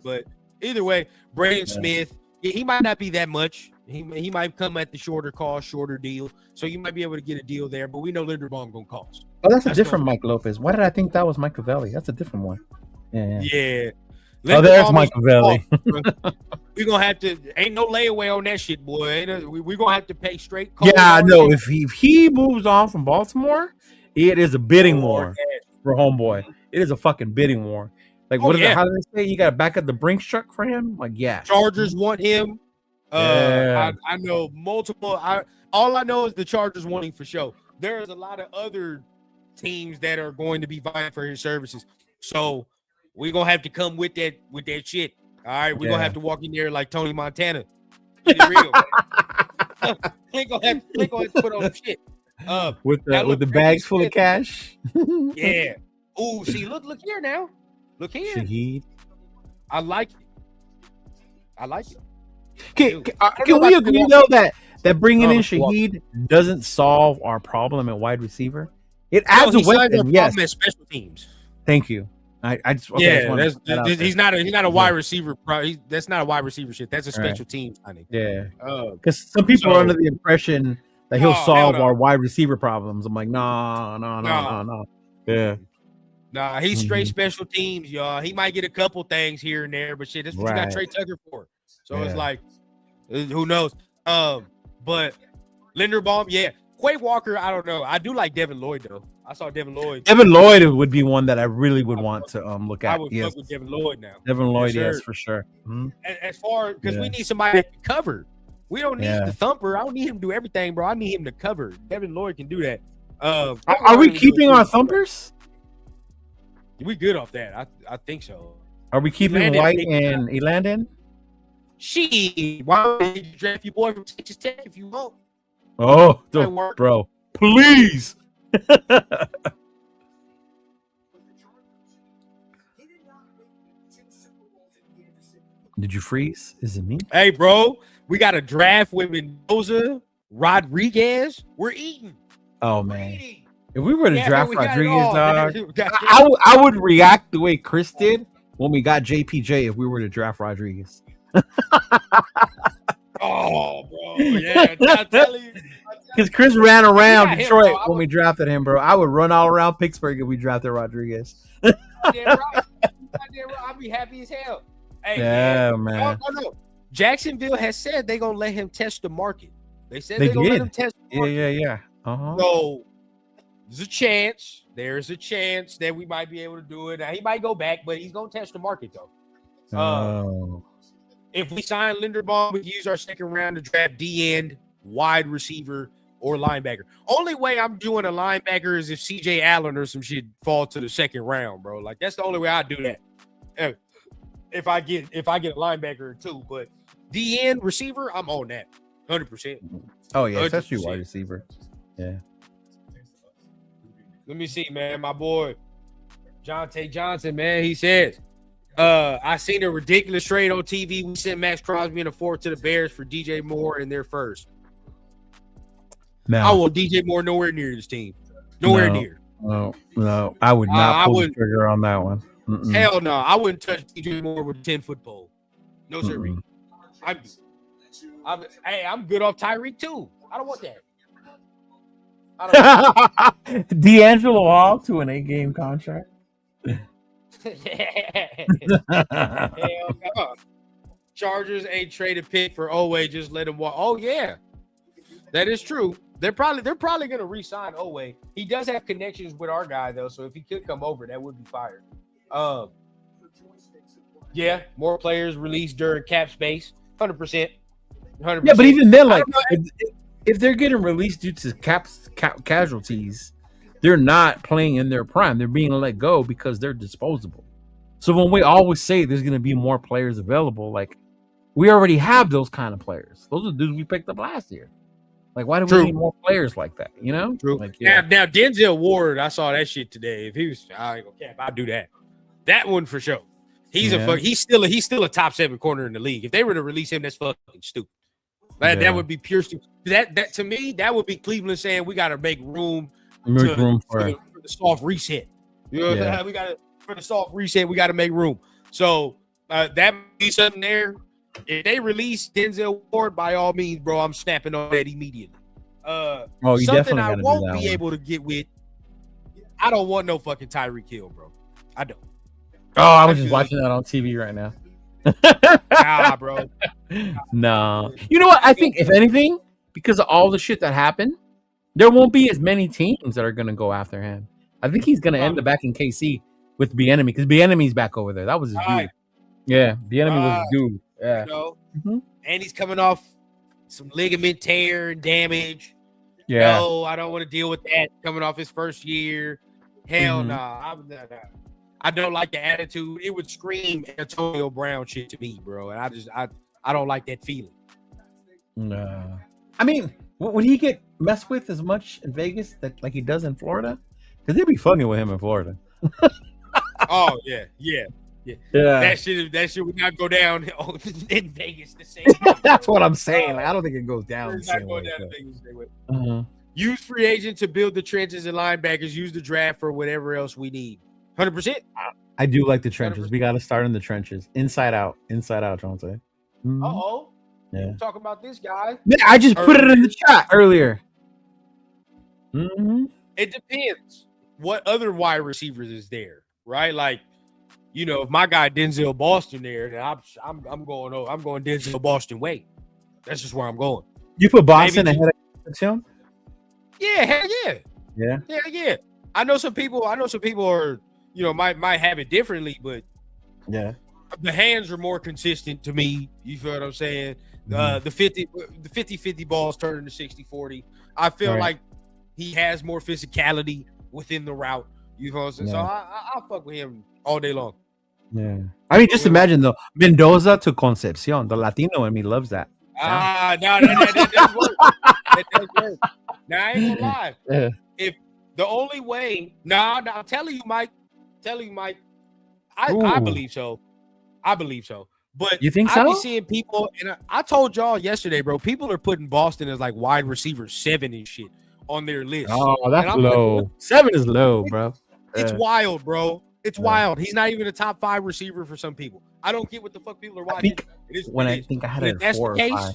But either way, Braden Smith, he might not be that much. He might come at the shorter cost, shorter deal. So you might be able to get a deal there. But we know Linderbaum gonna cost. Oh, that's a different Mike Lopez. Why did I think that was Mike Cavelli? That's a different one. Yeah. Oh, there's Mike Cavelli. We're gonna have to. Ain't no layaway on that shit, boy. We're gonna have to pay straight. Yeah, I know. If he moves on from Baltimore, it is a bidding war for homeboy. It is a fucking bidding war. Like, what is it? How do they say? You got to back up the Brinks truck for him? Like, yeah. Chargers want him. I know multiple. All I know is the Chargers wanting for sure. There's a lot of other teams that are going to be vying for his services. So we're gonna have to come with that shit. All right, we're gonna have to walk in there like Tony Montana. Get it real. Ain't gonna have to put on shit. With the bags full of cash. Yeah. Oh, see, look here now. Look here. Shaheed. I like it. Can we agree though that bringing in Shaheed doesn't solve our problem at wide receiver? It adds a weapon. Yes. At special teams. Thank you. He's not a wide receiver. That's not a wide receiver shit. That's a special teams, honey. Yeah. Because some people are under the impression that he'll solve our wide receiver problems. I'm like, no. Yeah. Nah, he's straight special teams, y'all. He might get a couple things here and there, but shit, that's what you got Trey Tucker for. So it's like, who knows? But Linderbaum, yeah. Quay Walker, I don't know. I do like Devin Lloyd though. I saw Devin Lloyd. Devin Lloyd would be one that I really would want to look at. I would fuck with Devin Lloyd now. Devin Lloyd, yes, for sure. Mm-hmm. As far because we need somebody to cover. We don't need the thumper. I don't need him to do everything, bro. I need him to cover. Devin Lloyd can do that. Are we keeping our thumpers? We good off that. I think so. Are we keeping White and Elandon? Why don't you draft your boy from Texas Tech if you want? Oh, bro, please. Did you freeze? Is it me? Hey, bro, we got a draft with Mendoza, Rodriguez. We're eating. Oh, man. If we were to draft Rodriguez, dog, I would react the way Chris did when we got JPJ if we were to draft Rodriguez. Oh, bro. Yeah, I'm telling you. Because Chris ran around Detroit when we drafted him, bro. I would run all around Pittsburgh if we drafted Rodriguez. Right. I'd be happy as hell. Hey, man. No. Jacksonville has said they're going to let him test the market. They said they're going to let him test the market. Yeah. Uh-huh. So there's a chance that we might be able to do it. Now, he might go back, but he's going to test the market, though. If we sign Linderbaum, we use our second round to draft D-end, wide receiver, or linebacker. Only way I'm doing a linebacker is if CJ Allen or some shit fall to the second round, bro. Like, that's the only way I do that. If I get a linebacker or two, but D-end receiver, I'm on that 100%. Oh yeah, especially wide receiver. Yeah. Let me see, man. My boy Jonte Johnson, man. He says, I seen a ridiculous trade on TV. We sent Maxx Crosby and a fourth to the Bears for DJ Moore in their first. I want DJ Moore nowhere near this team. Nowhere near. No. I would not pull the trigger on that one. Mm-mm. Hell no. I wouldn't touch DJ Moore with a 10-foot pole. No, sir. I'm good off Tyreek, too. I don't want that. D'Angelo Hall to an 8-game contract. Hell no. Chargers ain't traded pick for Oweh. Just let him walk. Oh, yeah. That is true. They're probably going to re-sign Oweh. He does have connections with our guy, though, so if he could come over, that would be fire. Yeah, more players released during cap space. 100%. Yeah, but even then, like, if they're getting released due to cap casualties, they're not playing in their prime. They're being let go because they're disposable. So when we always say there's going to be more players available, like, we already have those kind of players. Those are the dudes we picked up last year. Like, why do we need more players like that? You know? True. Like, now Denzel Ward, I saw that shit today. If he was, I ain't gonna cap, I'd do that. That one for sure. He's he's still a top 7 corner in the league. If they were to release him, that's fucking stupid. That would be pure stupid. That to me, that would be Cleveland saying we got to make room for the soft reset. You know what I'm saying? We got to for the soft reset. We got to make room. So that would be something there. If they release Denzel Ward, by all means, bro, I'm snapping on that immediately. Something I won't be able to get with. I don't want no fucking Tyreek Hill, bro. I don't. Oh, I was just watching that on TV right now. Nah, bro. No. You know what? I think, if anything, because of all the shit that happened, there won't be as many teams that are going to go after him. I think he's going to end up back in KC. with Bieniemy because Bieniemy's back over there. That was his dude. Yeah, Bieniemy was his dude. Yeah, you know, and he's coming off some ligament tear and damage. Yeah. No, I don't want to deal with that coming off his first year. Hell no. I don't like the attitude. It would scream Antonio Brown shit to me, bro. And I don't like that feeling. No. I mean, would he get messed with as much in Vegas that like he does in Florida? Because they'd be funny with him in Florida. Oh, yeah. That shit would not go down in Vegas the same way. That's what I'm saying. Like, I don't think it goes down the same way. Use free agent to build the trenches and linebackers. Use the draft for whatever else we need. 100%. I do like the trenches. 100%. We got to start in the trenches. Inside out, Chauncey. Uh-oh. Yeah. Talking about this guy. Man, I just put it in the chat earlier. It depends what other wide receivers is there, right? Like, you know, if my guy Denzel Boston there, then I'm going Denzel Boston way. That's just where I'm going. You put Boston ahead of Concepcion? Yeah, hell yeah. Yeah. I know some people are, you know, might have it differently, but yeah, the hands are more consistent to me. You feel what I'm saying? The 50-50 balls turning to 60-40. I feel like he has more physicality within the route. You know what I'm saying? So I'll fuck with him all day long. Yeah. I mean, just imagine though, Mendoza to Concepcion. The Latino in me loves that. No, that does work. That does work. Now I ain't gonna lie. Yeah. If the only way, I'm telling you, Mike. I believe so. But you think so? I be seeing people, and I told y'all yesterday, bro. People are putting Boston as like wide receiver 7 and shit on their list. Oh, that's low. Like, 7 is low, bro. It's wild, bro. It's wild. He's not even a top 5 receiver for some people. I don't get what the fuck people are watching. I think I had it at 4 or 5.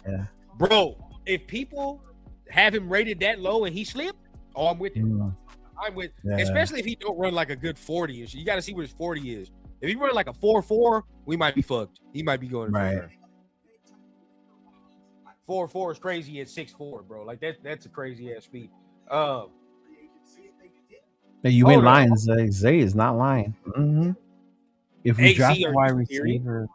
Yeah, bro. If people have him rated that low and he slipped, I'm with him. I'm with, especially if he don't run like a good 40 and shit. You got to see what his 40 is. If he run like a 4.4, we might be fucked. He might be going right. 4.4 is crazy at 6'4", bro. Like that's a crazy ass speed. You ain't lying. Zay is not lying. If we draft a wide receiver,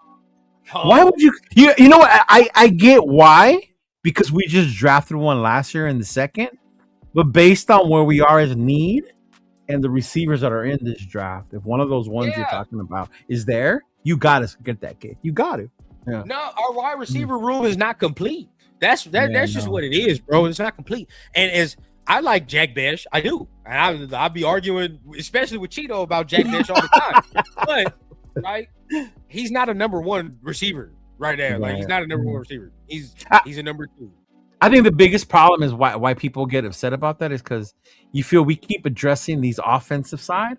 why would you? You know what? I get why, because we just drafted one last year in the second, but based on where we are as need and the receivers that are in this draft, if one of those ones you're talking about is there, you got to get that kid. You got to. Yeah. No, our wide receiver room is not complete. That's just what it is, bro. It's not complete. And as I like Jack Besh, I do, and I'll be arguing, especially with Cheeto, about Jack Besh all the time. But he's not a number 1 receiver right there. Like he's not a number 1 receiver. He's a number 2. I think the biggest problem is why people get upset about that is because you feel we keep addressing these offensive side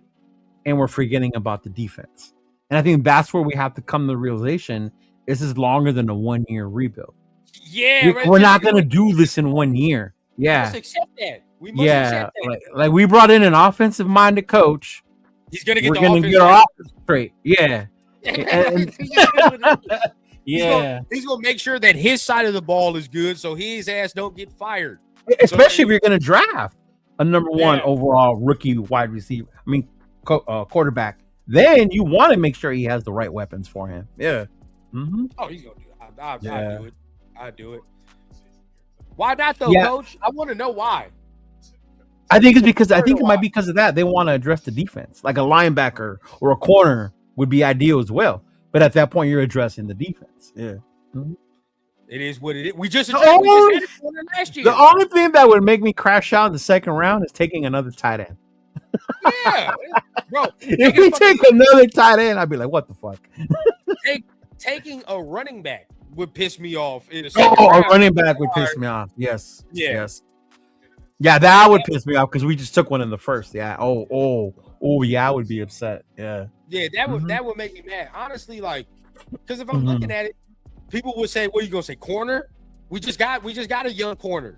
and we're forgetting about the defense. And I think that's where we have to come to the realization this is longer than a 1-year rebuild. Yeah, we're not going to do this in 1 year. Yeah, we must accept that. We must accept that. Like we brought in an offensive-minded coach. He's going to get our offense straight. Yeah. He's gonna make sure that his side of the ball is good, so his ass don't get fired. Especially if you're gonna draft a number 1 overall rookie wide receiver. I mean, quarterback. Then you want to make sure he has the right weapons for him. Yeah. Oh, he's gonna do it. I do it. Why not though, Coach? I want to know why. I think it's because it might be because of that. They want to address the defense, like a linebacker or a corner would be ideal as well. But at that point, you're addressing the defense. Yeah. It is what it is. We just had it last year. The only thing that would make me crash out in the second round is taking another tight end. Yeah, bro. If we take another tight end, I'd be like, what the fuck? Taking a running back would piss me off. In a running back would piss me off. Yes. Yes. Yeah, that would piss me off because we just took one in the first. Yeah. Yeah, I would be upset. Yeah. Yeah, that would make me mad. Honestly, like, because if I'm looking at it, people would say, "What are you gonna say, corner?" We just got a young corner.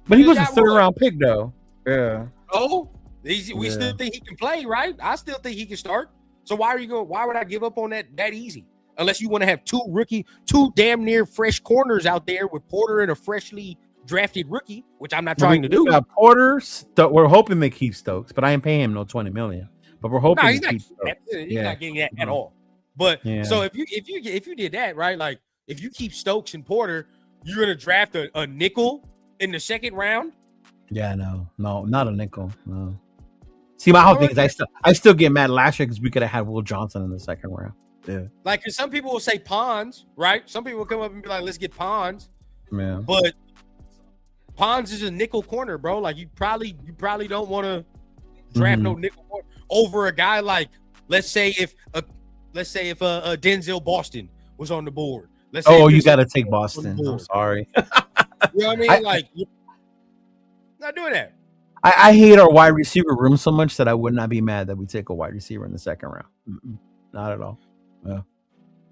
But he was a 3rd round pick, though. Yeah. Oh, we still think he can play, right? I still think he can start. So why would I give up on that easy? Unless you want to have two damn near fresh corners out there with Porter and a freshly drafted rookie, which I'm not trying to do. Porter, we're hoping they keep Stokes, but I ain't paying him no $20 million. but we're hoping he's to keep. not getting that at all. But Yeah. so if you did that right, like if you keep Stokes and Porter, you're gonna draft a nickel in the second round. Yeah, no, not a nickel. No. See, my whole thing is I still get mad last year because we could have had Will Johnson in the second round. Yeah. Like, cause some people will say Pons, right? Some people will come up and be like, "Let's get Pons." Yeah. But Pons is a nickel corner, bro. Like you probably don't want to draft no nickel corner over a guy like let's say if Denzel Boston was on the board. Let's say you got to take Boston. I'm sorry. You know what I mean? You're not doing that. I hate our wide receiver room so much that I would not be mad that we take a wide receiver in the second round. Not at all. Yeah.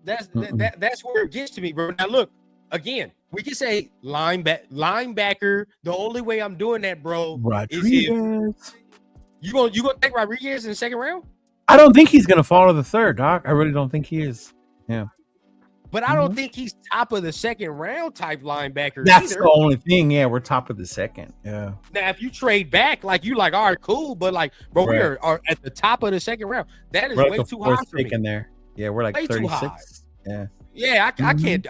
That's where it gets to me, bro. Now look, again, we can say linebacker. The only way I'm doing that, bro, Rodriguez. is if you gonna take Rodriguez in the second round. I don't think he's gonna fall to the third, Doc. I really don't think he is. Yeah. But I don't think he's top of the second round type linebacker. That's either. the only thing. Yeah, we're top of the second. Yeah. Now, if you trade back, like you like, all right, cool, but like, bro, we are at the top of the second round. That is way too high for me. There. Yeah, we're like way 36. Yeah. Yeah, I can't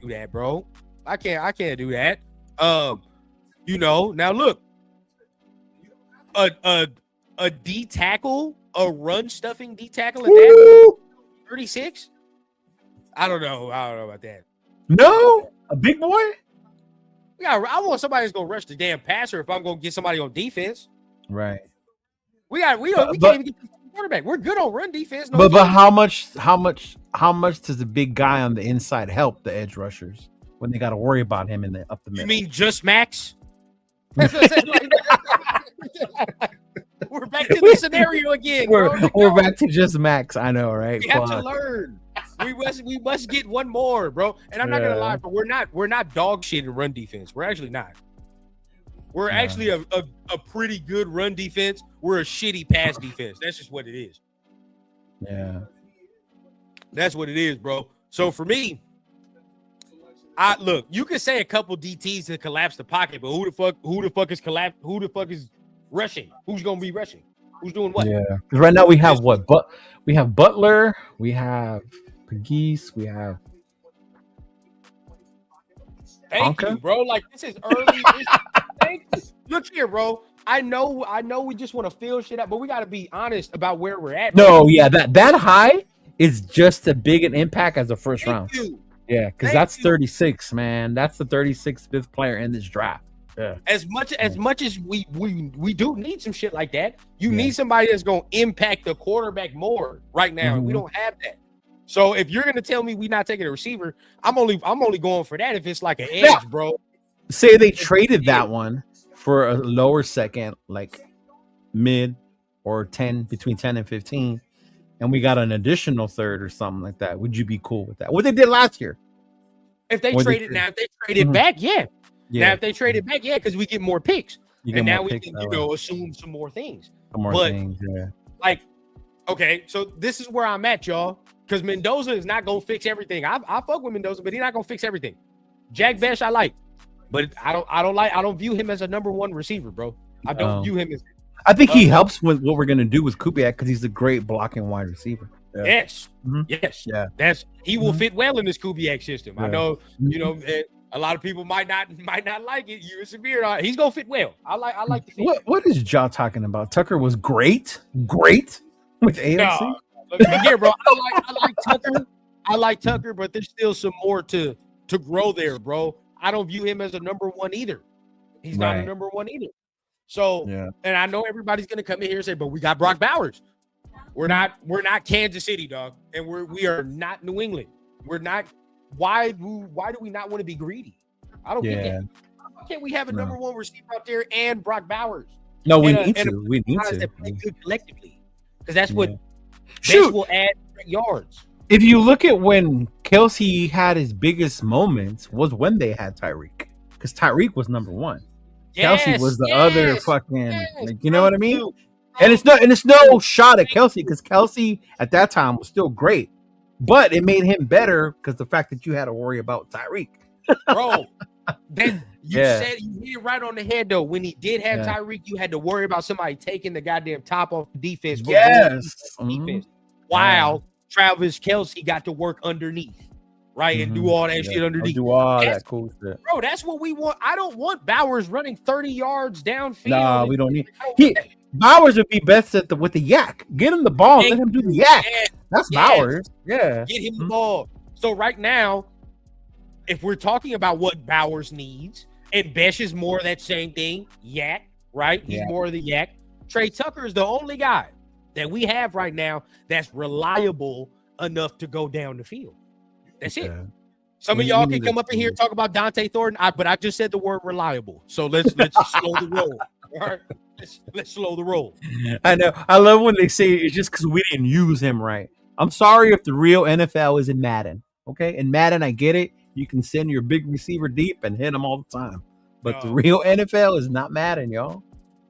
do that, bro. I can't do that. Now look, a D tackle, a run stuffing D tackle at that 36. I don't know about that. No, a big boy. Yeah, I want somebody that's gonna rush the damn passer if I'm gonna get somebody on defense. Right. We can't even get the quarterback. We're good on run defense. But how much does the big guy on the inside help the edge rushers when they got to worry about him up the middle? You mean just Maxx? We're back to the scenario again. We're back to just Maxx. I know, right? We have to learn. We must get one more, bro. And I'm not gonna lie, but we're not dog shit in run defense. We're actually not. We're actually a pretty good run defense. We're a shitty pass defense. That's just what it is. Yeah. That's what it is, bro. So for me, look, you can say a couple DTs to collapse the pocket, but who the fuck is rushing? Who's gonna be rushing? Who's doing what? Yeah. Because right now we have what? But we have Butler, we have Pegues, we have Thank you, bro. Like this is early. Look here, bro. I know we just want to fill shit up, but we got to be honest about where we're at. No, bro. Yeah, that high is just as big an impact as the first round. Yeah, because that's 36, man. That's the 36th fifth player in this draft. Yeah. As much as we do need some shit like that, you need somebody that's gonna impact the quarterback more right now. We don't have that. So if you're gonna tell me we're not taking a receiver, I'm only going for that if it's like an edge, bro. Say they traded that one for a lower second, like mid or 10, between 10 and 15, and we got an additional third or something like that. Would you be cool with that? What they did last year? If they traded back, yeah. Now if they traded back, yeah, because we get more picks, and now we can assume some more things. Like, okay, so this is where I'm at, y'all. Because Mendoza is not gonna fix everything. I fuck with Mendoza, but he's not gonna fix everything. Jack Besh, I like, but I don't view him as a number one receiver, bro. I don't view him as. I think he helps with what we're gonna do with Kubiak because he's a great blocking wide receiver. Yeah. Yes, yes, yeah. He will fit well in this Kubiak system. I know, a lot of people might not like it. You and Samir, he's gonna fit well. I like the fit. What is Ja talking about? Tucker was great with AFC. No. Look here, bro. I like Tucker. I like Tucker, but there's still some more to grow there, bro. I don't view him as a number one either. He's not a number one either. So, and I know everybody's gonna come in here and say, but we got Brock Bowers. We're not Kansas City, dog, and we are not New England. We're not. Why do we not want to be greedy? I don't get that. Why can't we have a number one receiver out there and Brock Bowers? No, we need to. We need to. That play good collectively, because that's what. Shoot, will add yards. If you look at when Kelsey had his biggest moments, was when they had Tyreek, because Tyreek was number one. Kelsey was the other fucking, like, you know what I mean? And it's no shot at Kelsey, because Kelsey at that time was still great, but it made him better because the fact that you had to worry about Tyreek. Bro, That you said you hit it right on the head though. When he did have Tyreek, you had to worry about somebody taking the goddamn top off the defense. Defense. While Travis Kelce got to work underneath, right, and do all that shit underneath. Do all that cool shit, bro. That's what we want. I don't want Bowers running 30 yards downfield. Nah, we don't need. Bowers would be best with the yak. Get him the ball. Let him do the yak. That's Bowers. Yeah, get him the ball. So right now, if we're talking about what Bowers needs, and Besh is more of that same thing, yak, right? He's more of the yak. Trey Tucker is the only guy that we have right now that's reliable enough to go down the field. That's it. Some of y'all can come up in here and talk about Dante Thornton, but I just said the word reliable. So let's slow the roll. All right, let's slow the roll. I know. I love when they say it's just because we didn't use him right. I'm sorry if the real NFL is in Madden. Okay, in Madden, I get it. You can send your big receiver deep and hit him all the time. But the real NFL is not Madden, y'all.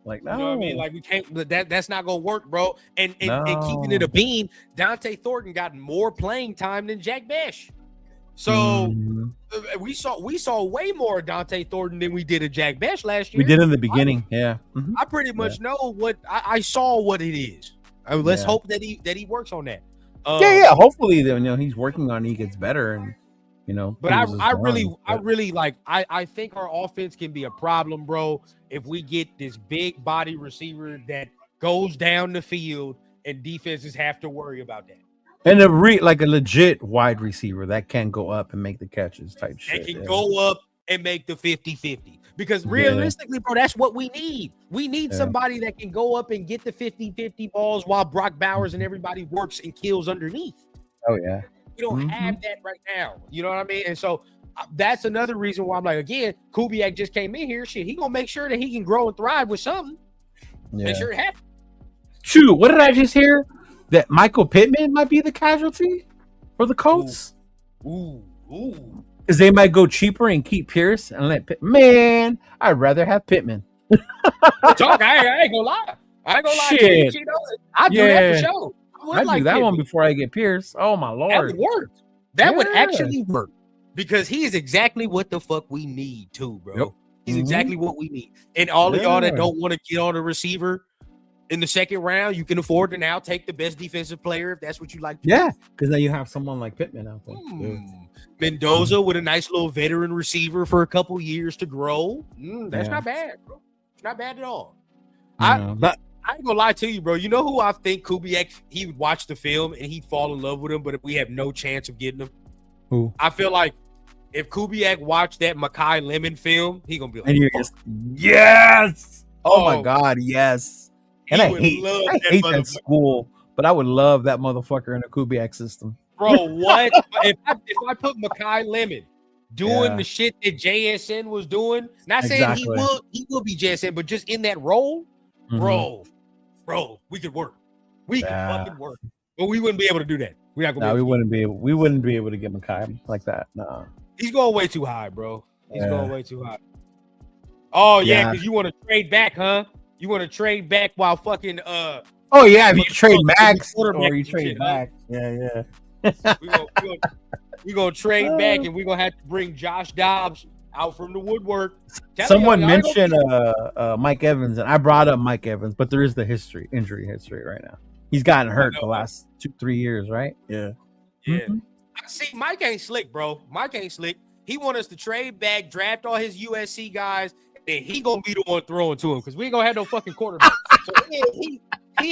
Like, no. You know what I mean? Like, we can't, that's not going to work, bro. And keeping it a bean, Dante Thornton got more playing time than Jack Besh. So we saw way more Dante Thornton than we did of Jack Besh last year. We did in the beginning, I pretty much know what I saw what it is. Let's hope that he works on that. Hopefully, he's working on it, he gets better, and But I really like. I think our offense can be a problem, bro, if we get this big body receiver that goes down the field and defenses have to worry about that. And like a legit wide receiver that can go up and make the catches type shit. That can go up and make the 50-50. Because realistically, bro, that's what we need. We need somebody that can go up and get the 50-50 balls while Brock Bowers and everybody works and kills underneath. Oh, yeah. We don't have that right now. You know what I mean? And so that's another reason why I'm like, again, Kubiak just came in here. Shit, he gonna make sure that he can grow and thrive with something. Make sure it happens. True. What did I just hear? That Michael Pittman might be the casualty for the Colts. Ooh. Because they might go cheaper and keep Pierce and let Pittman. Man, I'd rather have Pittman. I ain't gonna lie. Shit. I'd do that for sure. I'd do that one before I get Pierce. Oh my Lord. That would work. That would actually work. Because he is exactly what the fuck we need too, bro. Yep. He's exactly what we need. And all of y'all that don't want to get on a receiver in the second round, you can afford to now take the best defensive player if that's what you like to do. Because now you have someone like Pittman out there. Mendoza with a nice little veteran receiver for a couple years to grow. That's not bad, bro. It's not bad at all. I ain't gonna lie to you, bro. You know who I think Kubiak, he would watch the film and he'd fall in love with him, but if we have no chance of getting him. Who? I feel like if Kubiak watched that Makai Lemon film, he gonna be like, and you're just, yes! Oh my God, yes. And I hate that school, but I would love that motherfucker in a Kubiak system. Bro, what? if I put Makai Lemon doing the shit that JSN was doing, not saying he will be JSN, but just in that role, bro, we could work. We could fucking work. But we wouldn't be able to do that. We're not gonna we wouldn't be able to get Makai like that. No. He's going way too high, bro. He's going way too high. Oh yeah, because you want to trade back, huh? You want to trade back while fucking oh yeah, if you trade Maxx or you trade back. Huh? we gonna trade back and we're gonna have to bring Josh Dobbs out from the woodwork. Someone mentioned Mike Evans, and I brought up Mike Evans, but there is the injury history right now. He's gotten hurt the last 2-3 years, right? Yeah. See, Mike ain't slick, bro. Mike ain't slick. He want us to trade back, draft all his USC guys, and he gonna be the one throwing to him because we ain't gonna have no fucking quarterback. So he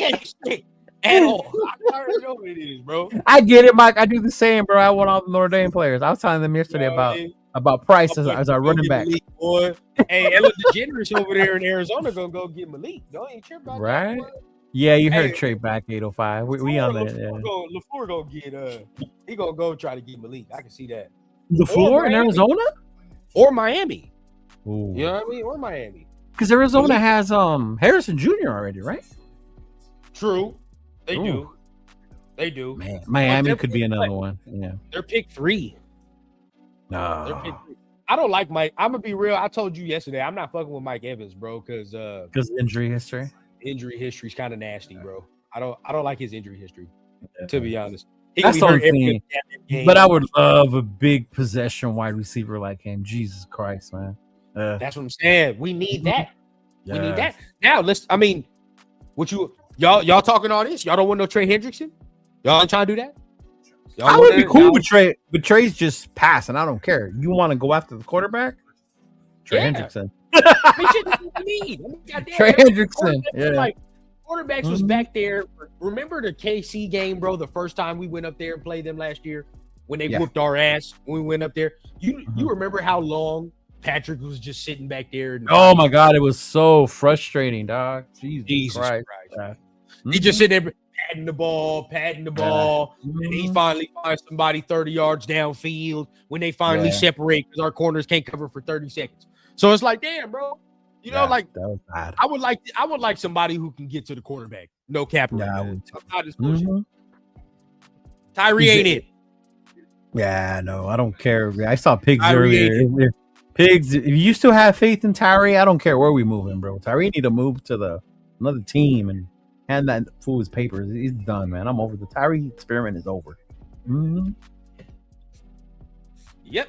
ain't slick at all. I already know what it is, bro. I get it, Mike. I do the same, bro. I want all the Notre Dame players. I was telling them yesterday about Price as our running back. Malik, boy. Hey, Ellen DeGeneres over there in Arizona gonna go get Malik. Don't ain't trip about that, boy. Yeah, you heard trade back 805. We on that. LaFleur gonna get he gonna go try to get Malik. I can see that. LaFleur in Arizona or Miami. Ooh. You know what I mean? Or Miami. Because Arizona has Harrison Jr. already, right? True. They do. Man, Miami could be another one. Yeah. They're pick 3. No. They're pick 3. I don't like Mike. I'm gonna be real. I told you yesterday, I'm not fucking with Mike Evans, bro, because injury history. Injury history is kind of nasty, bro. I don't like his injury history, to be honest. He gonna That's be the hurt only every thing. game. But I would love a big possession wide receiver like him. Jesus Christ, man. That's what I'm saying. We need that. We need that. Yes. Now what y'all talking all this? Y'all don't want no Trey Hendrickson? Y'all ain't trying to do that? Y'all I want would be that? cool Y'all- with Trey, but Trey's just passing. I don't care. You want to go after the quarterback? Trey Yeah. Hendrickson. I mean, shit, that's what we need. I mean, goddamn, Trey Hendrickson. Yeah. Like, quarterbacks was Mhm. back there. Remember the KC game, bro? The first time we went up there and played them last year when they whooped our ass when we went up there. You remember how long Patrick was just sitting back there? Oh my God, it was so frustrating, dog. Jesus Christ. Christ. He just sitting there patting the ball, and he finally finds somebody 30 yards downfield when they finally separate because our corners can't cover for 30 seconds. So it's like, damn, bro. You know, like that was bad. I would like somebody who can get to the quarterback. No cap. Yeah, I would too. Not this bullshit. Tyree ain't it. Yeah, no, I don't care. I saw Pigs Tyree earlier. Pigs, if you still have faith in Tyree, I don't care where we move him, bro. Tyree need to move to another team and hand that fool his papers. He's done, man. I'm over. The Tyree experiment is over. Yep.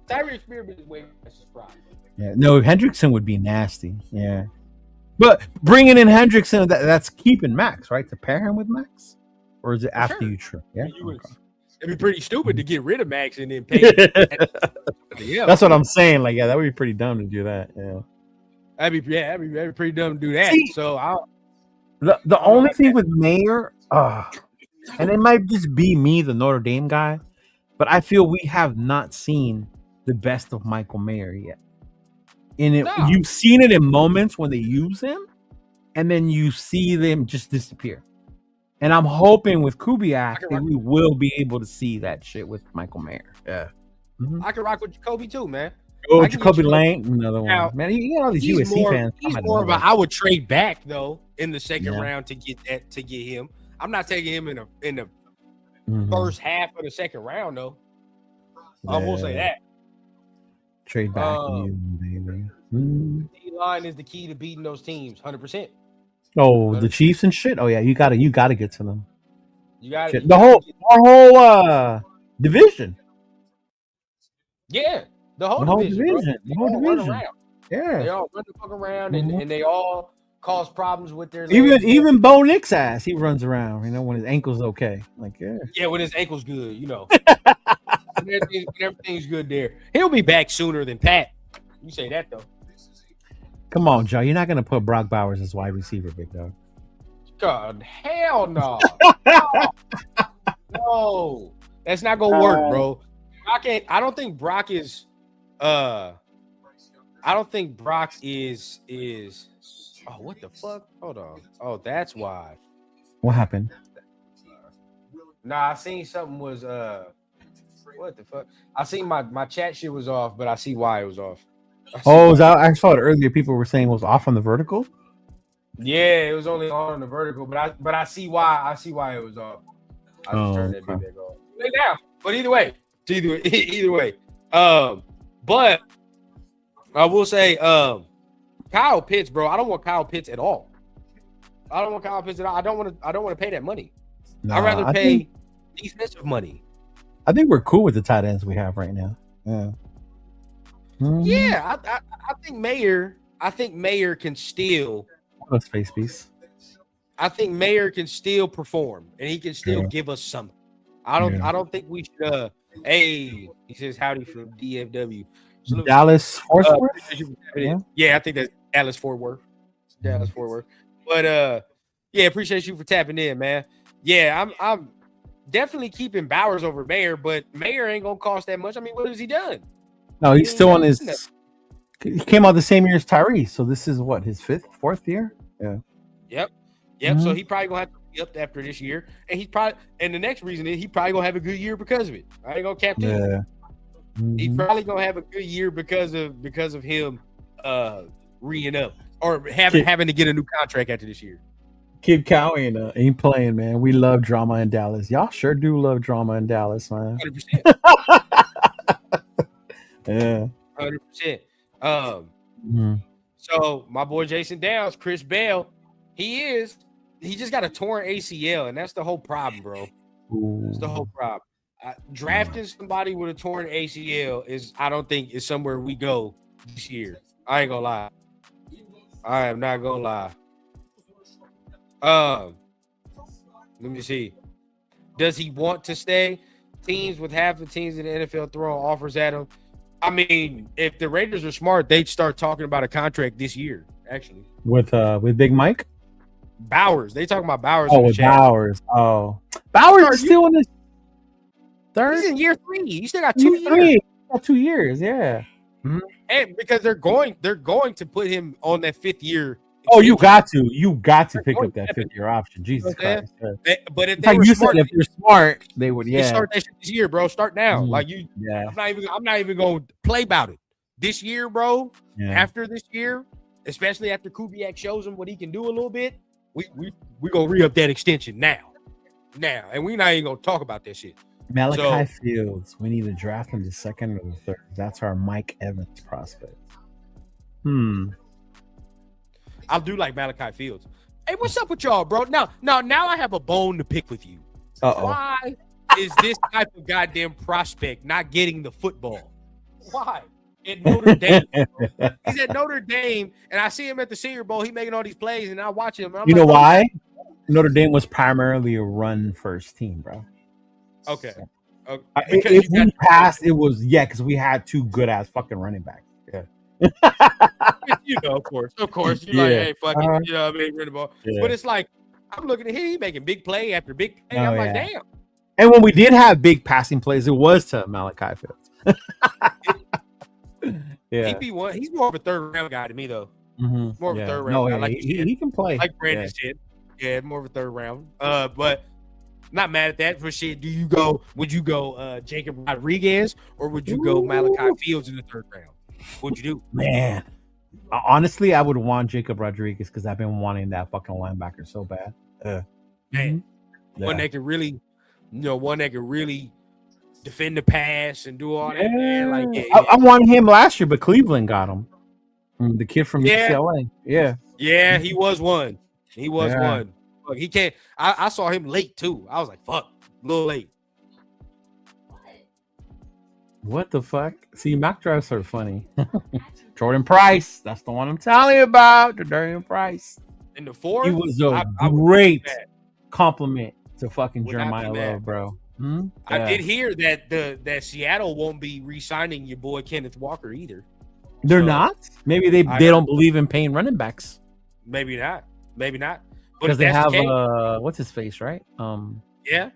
Tyree experiment is way surprised. Yeah, no, Hendrickson would be nasty. Yeah, but bringing in Hendrickson, that's keeping Maxx, right? To pair him with Maxx, or is it after you trade? Yeah, it'd be pretty stupid to get rid of Maxx and then pay. That's what I'm saying. Like, yeah, that would be pretty dumb to do that. Yeah, that'd be pretty dumb to do that. See, so the only thing with Mayer, and it might just be me, the Notre Dame guy, but I feel we have not seen the best of Michael Mayer yet. You've seen it in moments when they use him, and then you see them just disappear. And I'm hoping with Kubiak that we will be able to see that shit with Michael Mayer. Yeah, I can rock with Jacoby too, man. Oh, Jacoby Lane, another one. Now, man, you got all these USC fans. He's more of I would trade back though in the second round to get him. I'm not taking him in the first half of the second round though. I will say that. Trade back. D-line is the key to beating those teams, 100%. Oh, the Chiefs and shit. Oh yeah, you gotta get to them. You got our whole division. Yeah, the whole division. The whole division. Yeah, they all run the fuck around and they all cause problems with their legs. Even Bo Nick's ass, he runs around. You know, when his ankle's okay. Like when his ankle's good. You know, when everything's good there. He'll be back sooner than Pat. You say that though. Come on, Joe. You're not gonna put Brock Bowers as wide receiver, big dog. God, hell no. No, that's not gonna work, bro. I don't think Brock is. I don't think Brock is. Oh, what the fuck? Hold on. Oh, that's why. What happened? Nah, I seen something was. What the fuck? I seen my chat shit was off, but I see why it was off. I saw it earlier. People were saying it was off on the vertical. Yeah, it was only on the vertical, but I see why. I see why it was off. I just turned that big back off. Lay down. But either way. But I will say, Kyle Pitts, bro. I don't want Kyle Pitts at all. I don't want to pay that money. I'd rather pay defensive money. I think we're cool with the tight ends we have right now. Yeah. Yeah, I think Mayer. I think Mayer can still. Let's face piece. I think Mayer can still perform, and he can still give us something. I don't think we should. Hey, he says howdy from DFW. So Dallas Fort Worth. Yeah, I think that's Dallas Fort Worth. But appreciate you for tapping in, man. Yeah, I'm definitely keeping Bowers over Mayer, but Mayer ain't gonna cost that much. I mean, what has he done? No, he's still on his. He came out the same year as Tyree, so this is what, his fourth year. Yeah. Yep. Mm-hmm. So he probably gonna have to be up after this year, and the next reason is he probably gonna have a good year because of it. I ain't gonna cap to you. He's probably gonna have a good year because of him re-ing up or having to get a new contract after this year. Kid Cowie ain't playing, man. We love drama in Dallas. Y'all sure do love drama in Dallas, man. 100%. Yeah. 100%. So my boy Jason Downs, Chris Bell, he is he just got a torn ACL, and that's the whole problem, bro. It's the whole problem. Drafting somebody with a torn ACL I don't think is somewhere we go this year. I ain't gonna lie. I am not gonna lie. Let me see. Does he want to stay? Teams with half the teams in the NFL throwing offers at him. I mean, if the Raiders are smart, they'd start talking about a contract this year. Actually, with Big Mike Bowers, they talking about Bowers. Oh, with Bowers. Oh, Bowers is still in his third. He's in year 3. You still got 2 years. Got 2 years, yeah. Mm-hmm. And because they're going to put him on that 5th year. Oh, you got to pick up that 5th year option. Jesus Christ! But if they were smart, if you're smart, they would. Yeah, start that shit this year, bro. Start now. Mm-hmm. Like you. Yeah. I'm not even going to play about it this year, bro. Yeah. After this year, especially after Kubiak shows him what he can do a little bit, we gonna re-up that extension now, and we not even gonna talk about that shit. Malachi Fields, we need to draft him the 2nd or the 3rd. That's our Mike Evans prospect. I do like Malachi Fields. Hey, what's up with y'all, bro? Now I have a bone to pick with you. Why is this type of goddamn prospect not getting the football? Why? At Notre Dame. He's at Notre Dame, and I see him at the Senior Bowl. He making all these plays, and I watch him. You know why? Notre Dame was primarily a run-first team, bro. Okay. If we passed, it was because we had 2 good-ass fucking running backs. Yeah. Of course. You're like, hey, fuck it. You know what I mean? Run the ball. Yeah. But it's like, I'm looking at him, he making big play after big play. I'm like, damn. And when we did have big passing plays, it was to Malachi Fields. Yeah. He's more of a 3rd round guy to me, though. Mm-hmm. More of a 3rd round guy. Like he can play. Like Brandon said. Yeah, more of a 3rd round. But not mad at that for shit. Would you go Jacob Rodriguez, or would you go Malachi Fields in the 3rd round? What'd you do? Man. Honestly, I would want Jacob Rodriguez because I've been wanting that fucking linebacker so bad. Man. One that can really, defend the pass and do all that. Man. Like, I wanted him last year, but Cleveland got him. The kid from UCLA. Yeah, he was one. He was one. Look, he can't. I saw him late too. I was like, fuck, a little late. What the fuck? See, mock drafts are funny. Jordan Price. That's the one I'm telling you about. Jordan Price. In the 4th? He was a great compliment to fucking Jeremiah Love, bro. I did hear that Seattle won't be re-signing your boy Kenneth Walker either. They're not? Maybe they don't believe in paying running backs. Maybe not. Because they have what's his face, right? Yeah.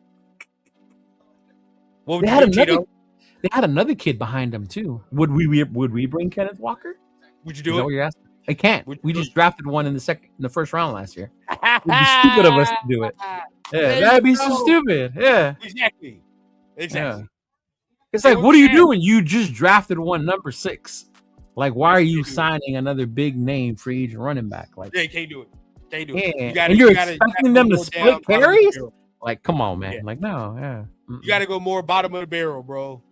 Well, they had another kid behind them too. Would we bring Kenneth Walker? Would you do it? What you're asking? I can't. We just drafted one in the 1st round last year. It'd be stupid of us to do it. Yeah, that'd be so stupid. Yeah, exactly. Yeah. It's like, what are you doing? You just drafted one number 6. Like, why are you signing another big name free agent running back? Like, they can't do it. They do. Yeah. You're expecting them to split carries? Like, come on, man. Like, no, yeah. You got to go more bottom of the barrel, bro.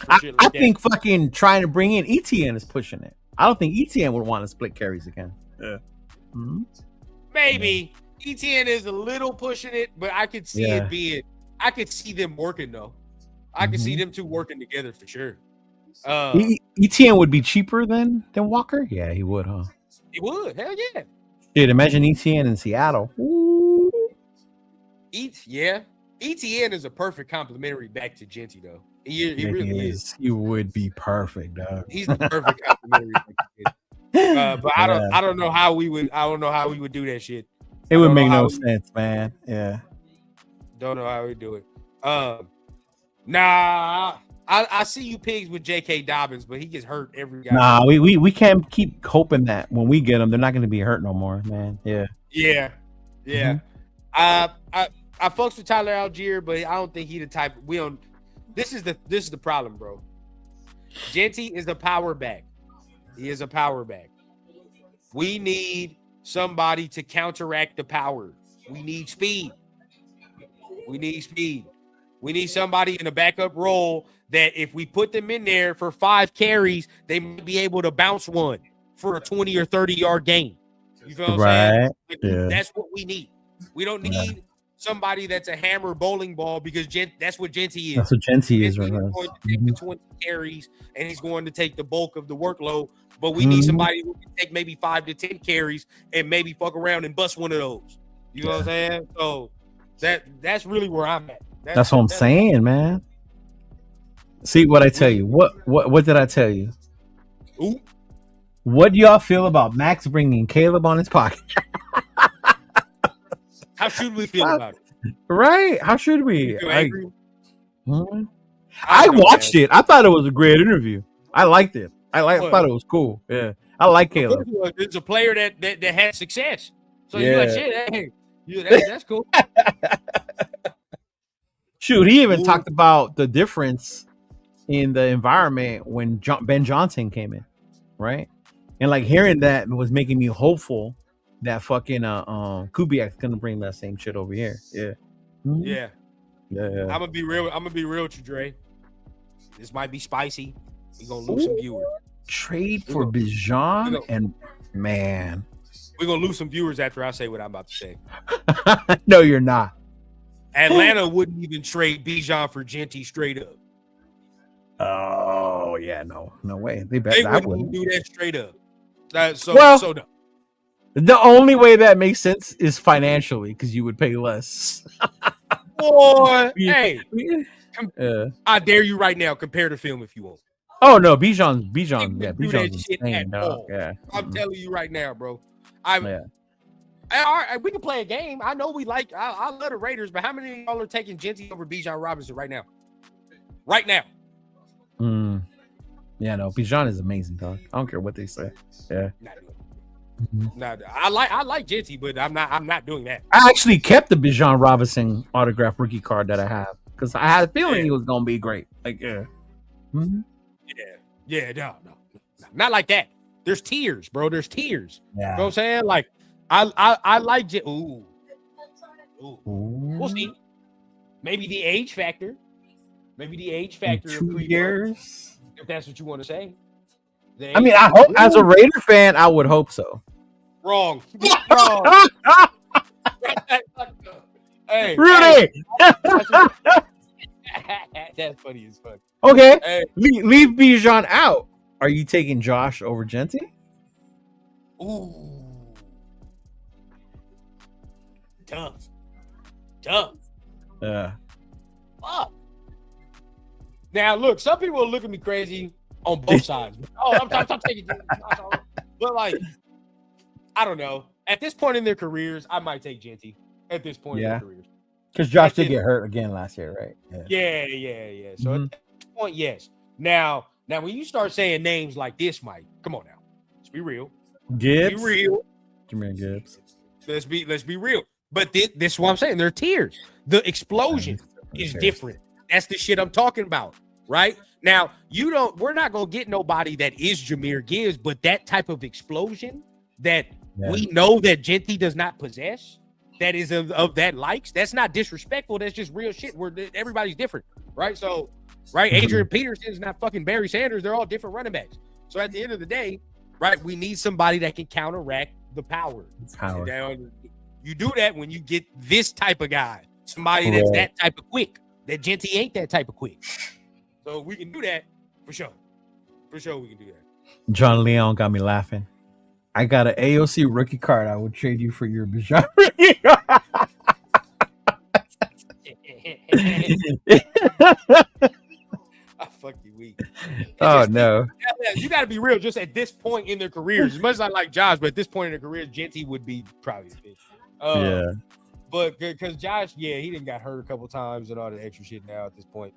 I think fucking trying to bring in ETN is pushing it. I don't think ETN would want to split carries again. Yeah. Mm-hmm. Maybe ETN is a little pushing it, but I could see it being. I could see them working though. I could see them 2 working together for sure. ETN would be cheaper than Walker. Yeah, he would, huh? He would. Hell yeah. Dude, imagine ETN in Seattle. Ooh. ETN is a perfect complimentary back to Genty though. He really is. He would be perfect, dog. He's the perfect complimentary back to Genty. But I don't know how we would. I don't know how we would do that shit. It would make no sense, man. Yeah. Don't know how we do it. Nah. I see you pigs with J.K. Dobbins, but he gets hurt every guy. Nah, we can't keep hoping that when we get them, they're not going to be hurt no more, man. Yeah. Yeah. Mm-hmm. I fucks with Tyler Algier, but I don't think he the type. We don't. This is the problem, bro. Genty is a power back. He is a power back. We need somebody to counteract the power. We need speed. We need somebody in a backup role that if we put them in there for 5 carries, they might be able to bounce one for a 20 or 30 yard gain. You feel what I'm saying? Like, that's what we need. We don't need somebody that's a hammer bowling ball because that's what Genty is. That's what Genty is, Genty right? is going to take the 20 carries and he's going to take the bulk of the workload. But we need somebody who can take maybe 5 to 10 carries and maybe fuck around and bust one of those. You know what I'm saying? So that's really where I'm at. That's what I'm saying, man. See what I tell you. What did I tell you? Ooh. What do y'all feel about Maxx bringing Caleb on his pocket? How should we feel about it? Right? How should we? I watched it. I thought it was a great interview. I liked it. I thought it was cool. Yeah, I like Caleb. It's a player that had success. So you're like, shit, hey, that's cool. Shoot, he even talked about the difference in the environment when Ben Johnson came in, right? And like hearing that was making me hopeful that fucking Kubiak's gonna bring that same shit over here. Yeah. Yeah. I'm gonna be real with you, Dre. This might be spicy. We're gonna lose some viewers. Trade for Bijan and man. We're gonna lose some viewers after I say what I'm about to say. No, you're not. Atlanta wouldn't even trade Bijan for Genty straight up. Oh yeah, no way. They wouldn't do that straight up. So no. The only way that makes sense is financially because you would pay less. Boy, hey, I dare you right now. Compare the film if you want. Oh no, Bijan's insane, dog. Yeah, I'm telling you right now, bro. All right, we can play a game. I know we like. I love the Raiders, but how many of y'all are taking Genty over Bijan Robinson right now? Right now. Yeah, no, Bijan is amazing, dog. I don't care what they say. Yeah. I like Genty, but I'm not doing that. I actually kept the Bijan Robinson autograph rookie card that I have because I had a feeling he was gonna be great. Like, no, not like that. There's tiers, bro. There's tiers. Yeah. You know what I'm saying? Like, I like Genty. Ooh. We'll see. Maybe the age factor. In 2 years. If that's what you want to say. I mean, I hope as a Raider fan, I would hope so. Wrong. Hey, Rudy. That's funny as fuck. Okay, hey. Leave Bijan out. Are you taking Josh over Genty? Ooh, tough. Yeah. Fuck. Now look, some people will look at me crazy on both sides. I'm taking Genty. But like, I don't know. At this point in their careers, I might take Genty. At this point in their careers. Because Josh did get hurt again last year, right? Yeah. So at this point, yes. Now when you start saying names like this, Mike, come on now. Let's be real. Gibbs. Be real. Jameer Gibbs. Let's be real. But this is what I'm saying. There are tiers. The explosion is different. That's the shit I'm talking about, right? Now, we're not going to get nobody that is Jameer Gibbs, but that type of explosion that we know that Genty does not possess, that is of that likes, that's not disrespectful. That's just real shit where everybody's different, right? So, right, Adrian Peterson's not fucking Barry Sanders. They're all different running backs. So at the end of the day, right, we need somebody that can counteract the power. You do that when you get this type of guy, somebody that's that type of quick. That Genty ain't that type of quick. So we can do that for sure. For sure we can do that. John Leon got me laughing. I got an AOC rookie card. I would trade you for your Bijan. I fuck you weak. Oh no. You gotta be real just at this point in their careers. As much as I like Josh, but at this point in their careers, Genty would be probably the fit. But because Josh, he didn't got hurt a couple times and all the extra shit now at this point.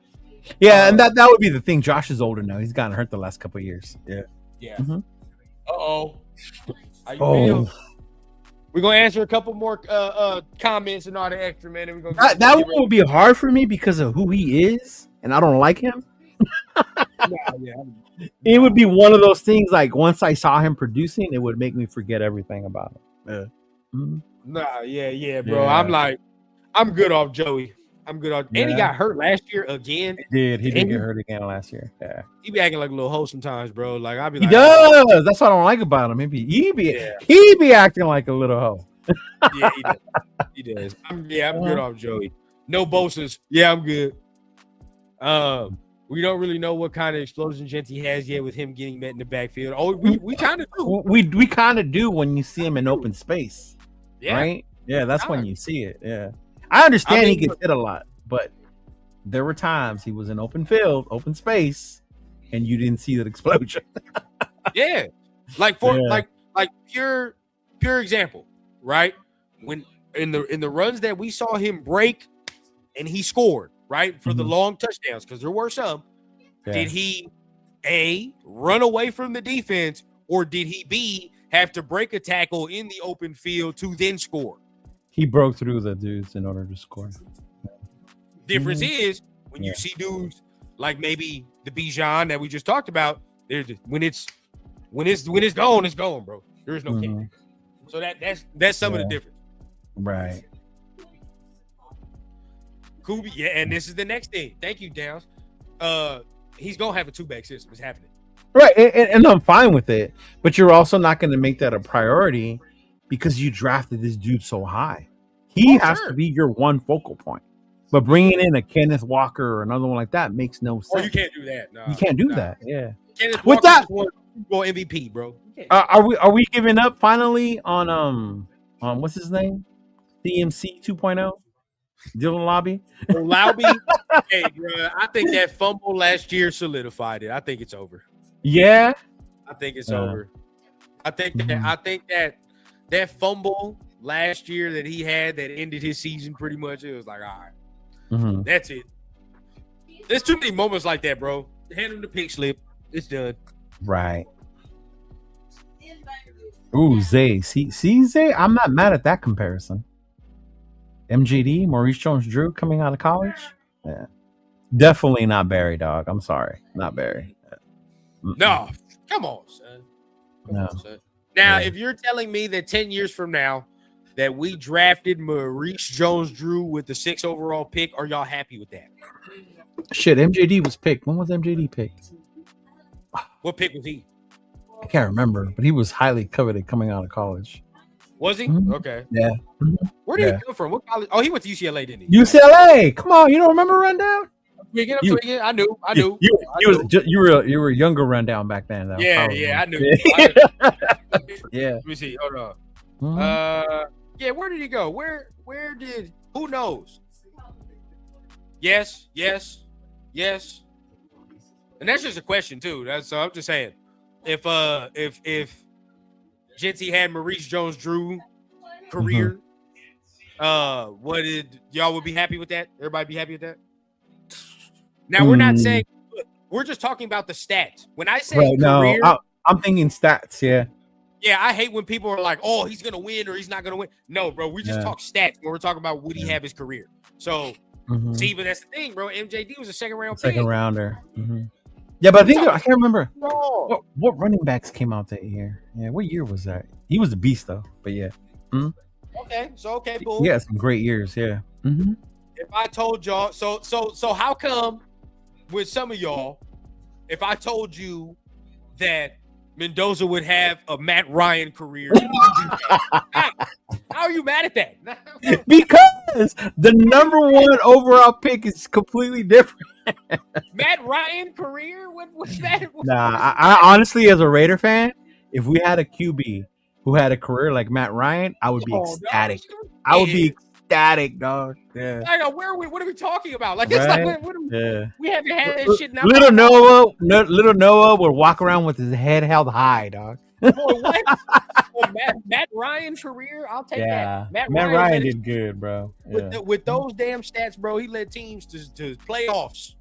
Yeah, and that would be the thing. Josh is older now. He's gotten hurt the last couple of years. Yeah. Mm-hmm. We're gonna answer a couple more comments and all the extra, man. And we're gonna that one would be hard for me because of who he is, and I don't like him. It would be one of those things. Like once I saw him producing, it would make me forget everything about him. Yeah. Mm-hmm. Bro. Yeah. I'm good off Joey. I'm good off. And he got hurt last year again. He did get hurt again last year. Yeah. He be acting like a little hoe sometimes, bro. Like I'll be he like, does. That's what I don't like about him. He be acting like a little hoe. Yeah, he does. He does. I'm good off Joey. No Bosa's. Yeah, I'm good. We don't really know what kind of explosion Genty has yet with him getting met in the backfield. Oh, we kind of do. We kind of do when you see him in open space. Yeah. Right? Yeah, that's when you see it. Yeah. I understand he gets hit a lot, but there were times he was in open field, open space, and you didn't see that explosion. Yeah. Like pure example, right? When in the runs that we saw him break and he scored, right? For the long touchdowns, because there were some. Yeah. Did he A, run away from the defense, or did he B, have to break a tackle in the open field to then score? He broke through the dudes in order to score. Difference is when you see dudes like maybe the Bijan that we just talked about, there's when it's gone, it's gone, bro. There is no kick. So that's some of the difference. Right. Kubi, yeah, and this is the next thing. Thank you, Downs. He's gonna have a 2-back system. It's happening. Right, and I'm fine with it, but you're also not going to make that a priority because you drafted this dude so high. He has to be your one focal point. But bringing in a Kenneth Walker or another one like that makes no sense. Oh, you can't do that. No, you can't do that. Yeah. Kenneth Walker just won MVP, bro. Are we giving up finally on what's his name? CMC 2.0? Dylan Lobby? Hey, bro, I think that fumble last year solidified it. I think it's over. Yeah. I think it's over. I think that fumble last year that he had that ended his season pretty much, it was like, all right, that's it. There's too many moments like that, bro. Hand him the pink slip. It's done. Right. Ooh, Zay. See, Zay? I'm not mad at that comparison. MJD, Maurice Jones-Drew coming out of college? Yeah. Definitely not Barry, dog. I'm sorry. Not Barry. No. Come on, son. Come on, son. Now, if you're telling me that 10 years from now that we drafted Maurice Jones-Drew with the 6th overall pick, are y'all happy with that? Shit, MJD was picked. When was MJD picked? What pick was he? I can't remember, but he was highly coveted coming out of college. Was he? Okay. Yeah. Where did he come from? What college? Oh, he went to UCLA, didn't he? UCLA. Come on, you don't remember Rundown? Yeah, I knew. You were a younger Rundown back then, though. Yeah, I knew. Yeah. Let me see. Hold on. Yeah, where did he go? Who knows? Yes. And that's just a question too. I'm just saying. If Genty had Maurice Jones-Drew career, y'all would be happy with that? Everybody be happy with that? Now we're not saying, we're just talking about the stats. When I say career, I'm thinking stats. Yeah, I hate when people are like, "Oh, he's gonna win or he's not gonna win." No, bro, we just talk stats when we're talking about would he have his career. So, see, but that's the thing, bro. MJD was a second rounder. Yeah, but I can't remember what running backs came out that year. Yeah, what year was that? He was a beast though. But yeah. Okay, boom. Yeah, some great years. Yeah. If I told y'all, so how come with some of y'all, if I told you that Mendoza would have a Matt Ryan career, how are you mad at that? Because the number 1 overall pick is completely different. Matt Ryan career? What's that? I honestly, as a Raider fan, if we had a QB who had a career like Matt Ryan, I would be ecstatic. I would be ecstatic, dog. Yeah. I know, what are we talking about? Like, it's like we haven't had that shit now. Little Noah would walk around with his head held high, dog. Boy, what? Matt Ryan career? I'll take that. Matt Ryan did good, bro. With those damn stats, bro, he led teams to playoffs.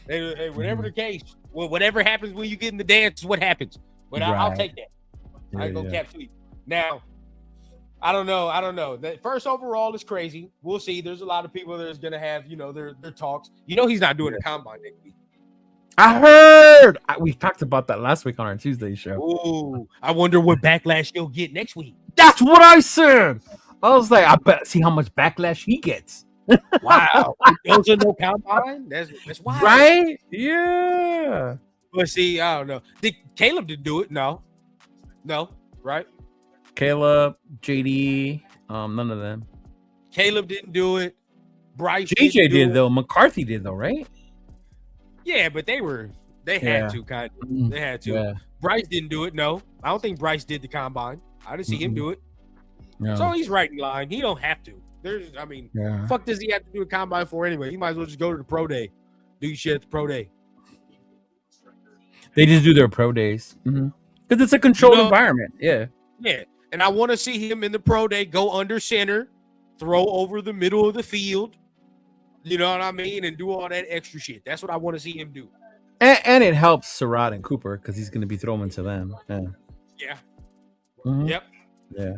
Hey, whatever the case, whatever happens when you get in the dance is what happens. But I'll take that. I ain't gonna cap to you. Now, I don't know. That first overall is crazy. We'll see. There's a lot of people that's gonna have, their talks. He's not doing a combine next week. I heard. We talked about that last week on our Tuesday show. Ooh, I wonder what backlash he'll get next week. That's what I said. I was like, I bet see how much backlash he gets. Wow, those are no combine. That's wild, right? Yeah. But see, I don't know. Caleb didn't do it. No, right? Caleb, JD, None of them. Caleb didn't do it. Bryce JJ did it. though. McCarthy did though, right? Yeah, but they had to kind of. They had to. Yeah. Bryce didn't do it. No, I don't think Bryce did the combine. I didn't see him do it. No. So he's right in line. He don't have to. Fuck does he have to do a combine for anyway? He might as well just go to the pro day. Do your shit at the pro day. They just do their pro days. Because it's a controlled environment. Yeah. Yeah. And I want to see him in the pro day go under center, throw over the middle of the field. You know what I mean? And do all that extra shit. That's what I want to see him do. And it helps Surratt and Cooper because he's going to be throwing to them. Yeah. Yep. Yeah.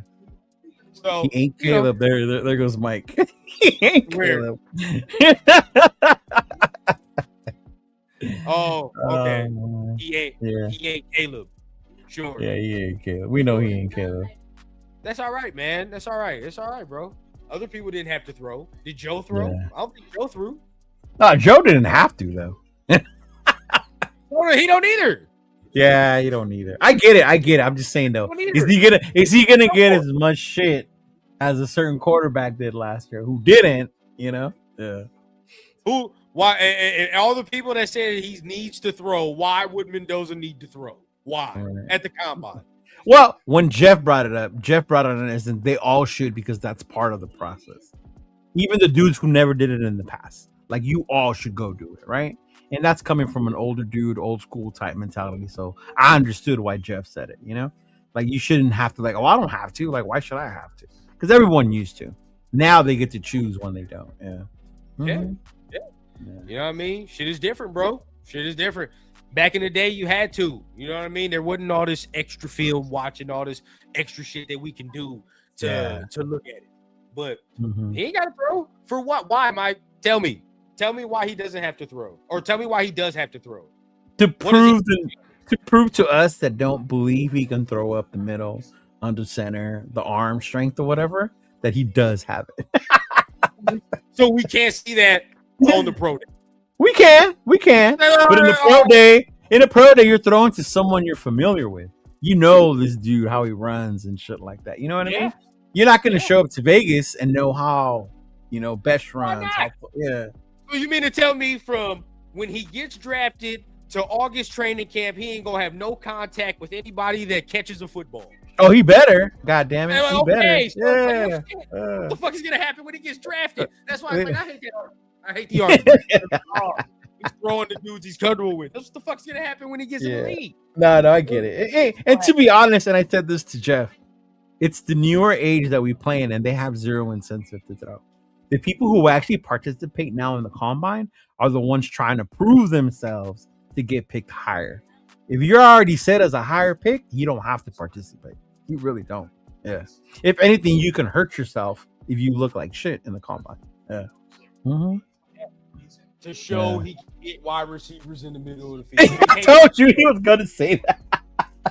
So he ain't Caleb. There goes Mike. He ain't Caleb. Oh, okay. He ain't Caleb. Sure. Yeah, he ain't Caleb. We know he ain't Caleb. That's all right, man. That's all right. It's all right, bro. Other people didn't have to throw. Did Joe throw? Yeah. I don't think Joe threw. No, Joe didn't have to though. He don't either. Yeah, you don't either. I get it. I'm just saying though. Is he gonna get as much shit as a certain quarterback did last year who didn't, you know? Yeah. Who why and all the people that said he needs to throw, why would Mendoza need to throw? Why? Right. At the combine. Well, when Jeff brought it up as in they all should because that's part of the process. Even the dudes who never did it in the past. Like you all should go do it, right? And that's coming from an older dude, old school type mentality. So I understood why Jeff said it, you know? Like you shouldn't have to I don't have to. Like, why should I have to? Because everyone used to. Now they get to choose when they don't. Yeah. Yeah. You know what I mean? Shit is different, bro. Shit is different. Back in the day, you had to. You know what I mean? There wasn't all this extra film watching, all this extra shit that we can do to look at it. But he ain't got to throw. For what? Why, Mike? Tell me. Tell me why he doesn't have to throw. Or tell me why he does have to throw. To prove to us that don't believe he can throw up the middle, under center, the arm strength or whatever, that he does have it. So we can't see that on the pro day. We can. But in the pro day, you're throwing to someone you're familiar with. You know this dude, how he runs and shit like that. You know what I mean? You're not going to show up to Vegas and know how, best runs. So you mean to tell me from when he gets drafted to August training camp, he ain't going to have no contact with anybody that catches a football? Oh, he better. God damn it. He better. So what the fuck is going to happen when he gets drafted? That's why I hate that argument. I hate the argument. He's throwing the dudes he's comfortable with. That's what the fuck's going to happen when he gets in the league. No, I get it. Hey, and to be honest, and I said this to Jeff, it's the newer age that we play in, and they have zero incentive to throw. The people who actually participate now in the combine are the ones trying to prove themselves to get picked higher. If you're already set as a higher pick, you don't have to participate. You really don't. Yeah. If anything, you can hurt yourself if you look like shit in the combine. Yeah. To show he can get wide receivers in the middle of the field. I told you he was going to say that.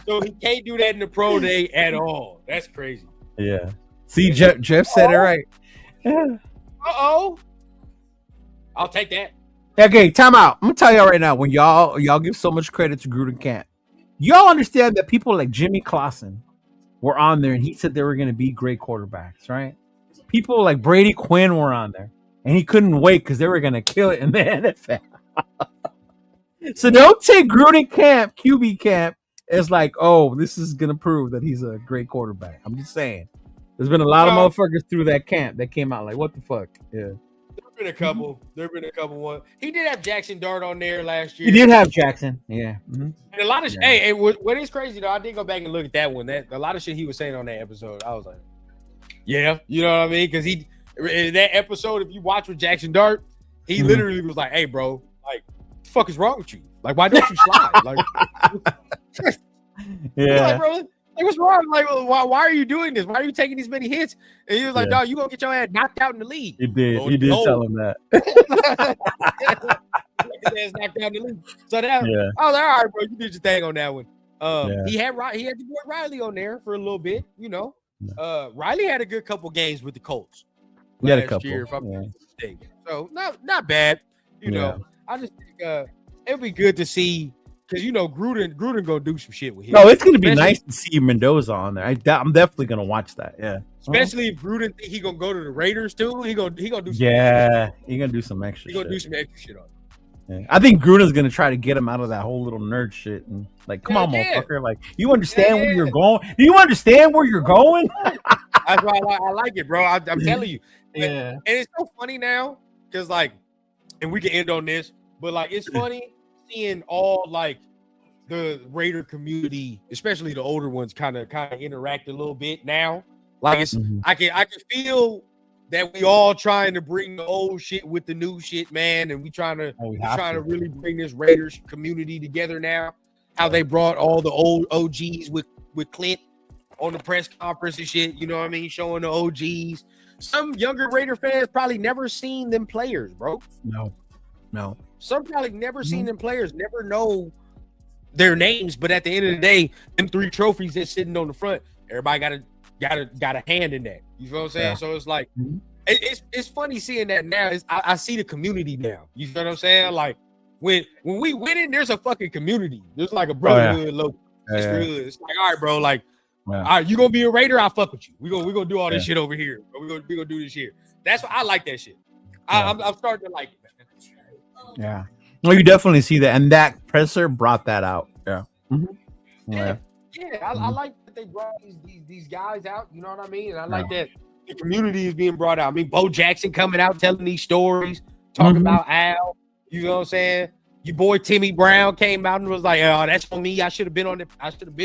So he can't do that in the pro day at all. That's crazy. Yeah. See, Jeff said it right. Yeah. Uh-oh. I'll take that. Okay, time out. I'm gonna tell y'all right now. When y'all give so much credit to Gruden Camp, y'all understand that people like Jimmy Clausen were on there, and he said they were gonna be great quarterbacks, right? People like Brady Quinn were on there, and he couldn't wait because they were gonna kill it in the NFL. So don't take Gruden Camp, QB Camp, as like, oh, this is gonna prove that he's a great quarterback. I'm just saying. There's been a lot of motherfuckers through that camp that came out like, what the fuck? Yeah. There've been a couple. One. He did have Jackson Dart on there last year. He did have Jackson. Yeah. And a lot of hey, what is crazy though, I did go back and look at that one. That a lot of shit he was saying on that episode. I was like, yeah, you know what I mean? Because he in that episode, if you watch with Jackson Dart, he literally was like, hey, bro, like, what the fuck is wrong with you? Like, why don't you slide? Like, like, bro, like, what's wrong? Like, why are you doing this? Why are you taking these many hits? And he was like, dog, you gonna get your ass knocked out in the league. He did. He did tell him that. His ass knocked out in the league. So that I was like, all right, bro, you did your thing on that one. He had the boy Riley on there for a little bit, Riley had a good couple games with the Colts last year, if I'm not mistaken. So not bad. I just think it'd be good to see because Gruden gonna do some shit with him. No, it's gonna be nice to see Mendoza on there. I'm definitely gonna watch that. Yeah, especially if Gruden think he gonna go to the Raiders too. He gonna do some he gonna do some extra. He gonna do some extra shit on. Yeah. I think Gruden's gonna try to get him out of that whole little nerd shit and like, come on, motherfucker! Like, you understand where you're going? Do you understand where you're going? That's why I like it, bro. I'm telling you. Yeah, and it's so funny now because like, and we can end on this, but like, it's funny seeing all like the Raider community, especially the older ones, kind of interact a little bit now. Like it's, I can feel that we all trying to bring the old shit with the new shit, man, and we trying to really bring this Raiders community together now. How they brought all the old OGs with Clint on the press conference and shit, you know what I mean? Showing the OGs. Some younger Raider fans probably never seen them players, bro. No. Some probably never seen them players, never know their names, but at the end of the day, them 3 trophies that's sitting on the front, everybody got a hand in that. You feel what I'm saying? Yeah. So it's like it's funny seeing that now. I see the community now. You feel what I'm saying? Like when we winning, there's a fucking community. There's like a brotherhood logo. It's like, all right, bro, like all right, you gonna be a Raider, I'll fuck with you. We gonna do all this shit over here. We gonna do this here. That's what I like that shit. I'm starting to like it, man. Yeah. Well, you definitely see that, and that presser brought that out. Yeah. I like that they brought these guys out. You know what I mean? And I like that the community is being brought out. I mean, Bo Jackson coming out telling these stories, talking about Al. You know what I'm saying? Your boy Timmy Brown came out and was like, "Oh, that's on me. I should have been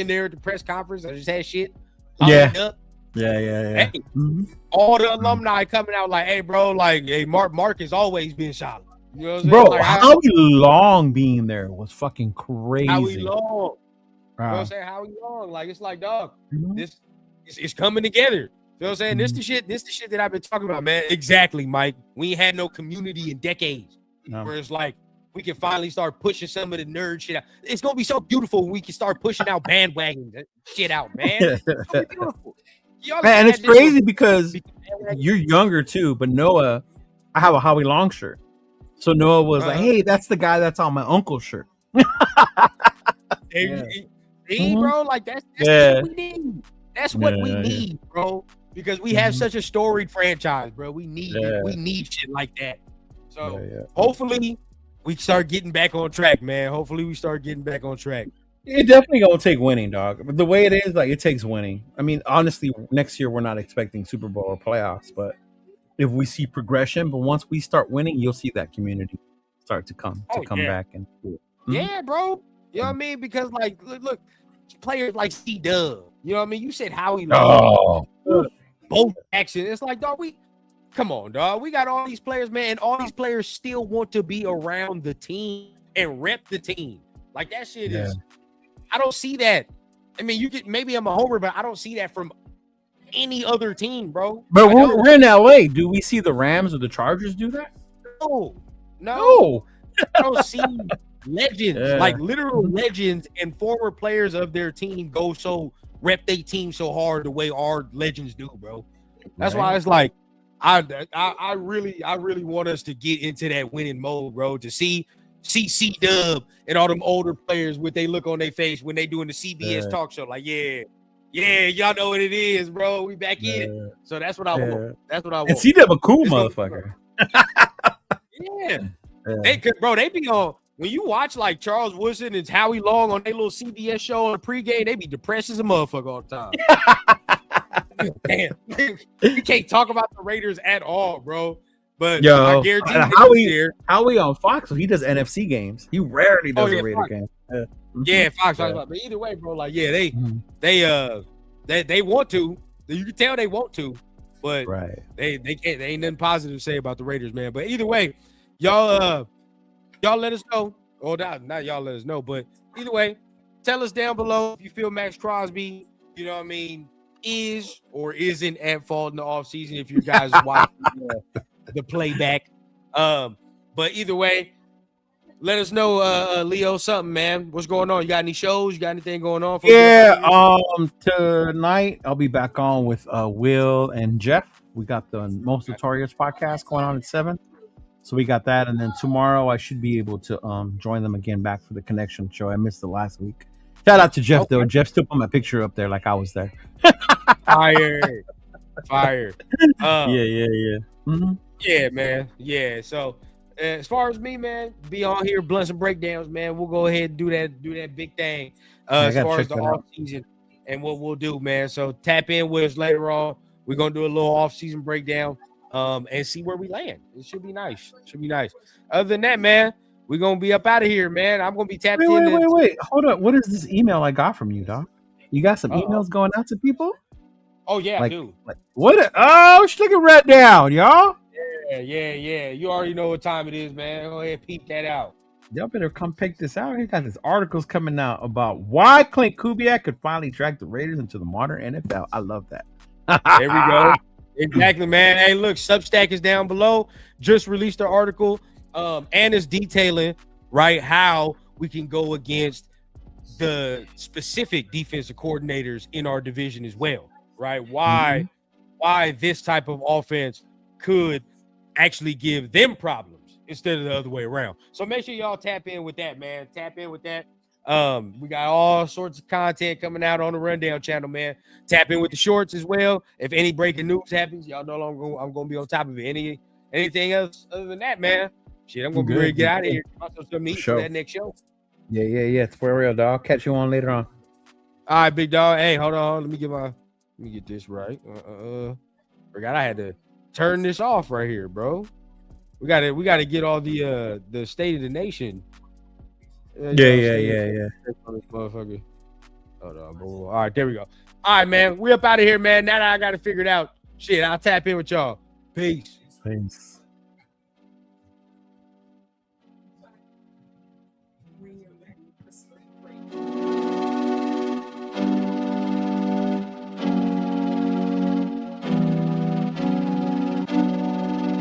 there at the press conference. I just had shit." Yeah. Hey, all the alumni coming out like, "Hey, bro, like, hey, Mark has always been solid." You know what I'm saying? Bro, like, Howie Long being there was fucking crazy. Howie Long. You know what I'm saying? Howie Long. Like, it's like, dog, this is coming together. You know what I'm saying? This the shit that I've been talking about, man. Exactly, Mike. We ain't had no community in decades. Where it's like we can finally start pushing some of the nerd shit out. It's gonna be so beautiful when we can start pushing out bandwagon shit out, man. It's so beautiful. Man, and it's crazy because you're younger too, but Noah, I have a Howie Long shirt. So Noah was like, "Hey, that's the guy that's on my uncle's shirt." See, bro, like that's what we need. That's what we need, bro. Because we have such a storied franchise, bro. We need shit like that. So hopefully we start getting back on track, man. It definitely gonna take winning, dog. But the way it is, like, it takes winning. I mean, honestly, next year we're not expecting Super Bowl or playoffs, but if we see progression, but once we start winning, you'll see that community start to come back and yeah, bro. You know what I mean? Because like, look, players like C-Dub. You know what I mean? You said Howie Long, Bo Jackson. It's like, dog, come on, dog. We got all these players, man, and all these players still want to be around the team and rep the team. Like that shit is. I don't see that. I mean, maybe I'm a homer, but I don't see that from any other team, bro. But we're in LA. Do we see the Rams or the Chargers do that? No. I don't see legends, like literal legends and former players of their team go so rep their team so hard the way our legends do, bro. That's why it's like I really want us to get into that winning mode, bro. To see C-Dub and all them older players with they look on their face when they doing the CBS talk show, like y'all know what it is, bro. We back in it. So that's what I want. That's what I want. And C-Dub a cool motherfucker. They be on when you watch like Charles Woodson and Howie Long on their little CBS show on the pregame, they be depressed as a motherfucker all the time. Damn, you can't talk about the Raiders at all, bro. But I guarantee Howie on Fox, he does NFC games. He rarely does a Raider game. Fox. But either way, bro, like they want to. You can tell they want to, but they can't. They ain't nothing positive to say about the Raiders, man. But either way, y'all let us know. Or not y'all let us know, but either way, tell us down below if you feel Maxx Crosby, you know what I mean, is or isn't at fault in the offseason if you guys watch the playback. But either way, let us know, Leo, something, man. What's going on? You got any shows? You got anything going on? Tonight I'll be back on with Will and Jeff. We got the Most Notorious podcast going on at 7. So we got that, and then tomorrow I should be able to join them again back for the connection show. I missed it last week. Shout out to Jeff though. Okay. Jeff still put my picture up there like I was there. Fire, fire. Yeah. Mm-hmm. Yeah, man. Yeah. So as far as me, man, be on here, blunts and breakdowns, man. We'll go ahead and do that big thing. I As gotta far check as the that off out. season and what we'll do, man. So tap in with us later on. We're gonna do a little off season breakdown, and see where we land. It should be nice. Should be nice. Other than that, man, we're gonna be up out of here, man. I'm gonna be tapped in. Wait. Hold up. What is this email I got from you, dog? You got some Uh-oh. emails going out to people? Oh yeah, Like, dude. What? Oh, look at Red down, y'all. Yeah. You already know what time it is, man. Go ahead, peep that out. Y'all better come pick this out. He got this articles coming out about why Clint Kubiak could finally drag the Raiders into the modern NFL. I love that. There we go. Exactly, man. Hey, look, Substack is down below. Just released an article, and it's detailing right how we can go against the specific defensive coordinators in our division as well. Right? Why this type of offense could actually give them problems instead of the other way around. So make sure y'all tap in with that, man. Tap in with that. We got all sorts of content coming out on the Rundown channel, man. Tap in with the shorts as well. If any breaking news happens, y'all know I'm gonna be on top of it. Anything else other than that, man? Shit, I'm gonna be ready to get out of here. Also, meet for that next show. Yeah. It's for real, dog. Catch you on later on. All right, big dog. Hey, hold on. Let me get this right. Forgot I had to turn this off right here, bro. We gotta get all the state of the nation. Yeah. Motherfucker. Hold on, bro. All right, there we go. All right, man. We up out of here, man. Now that I got it figured out. Shit, I'll tap in with y'all. Peace. Peace.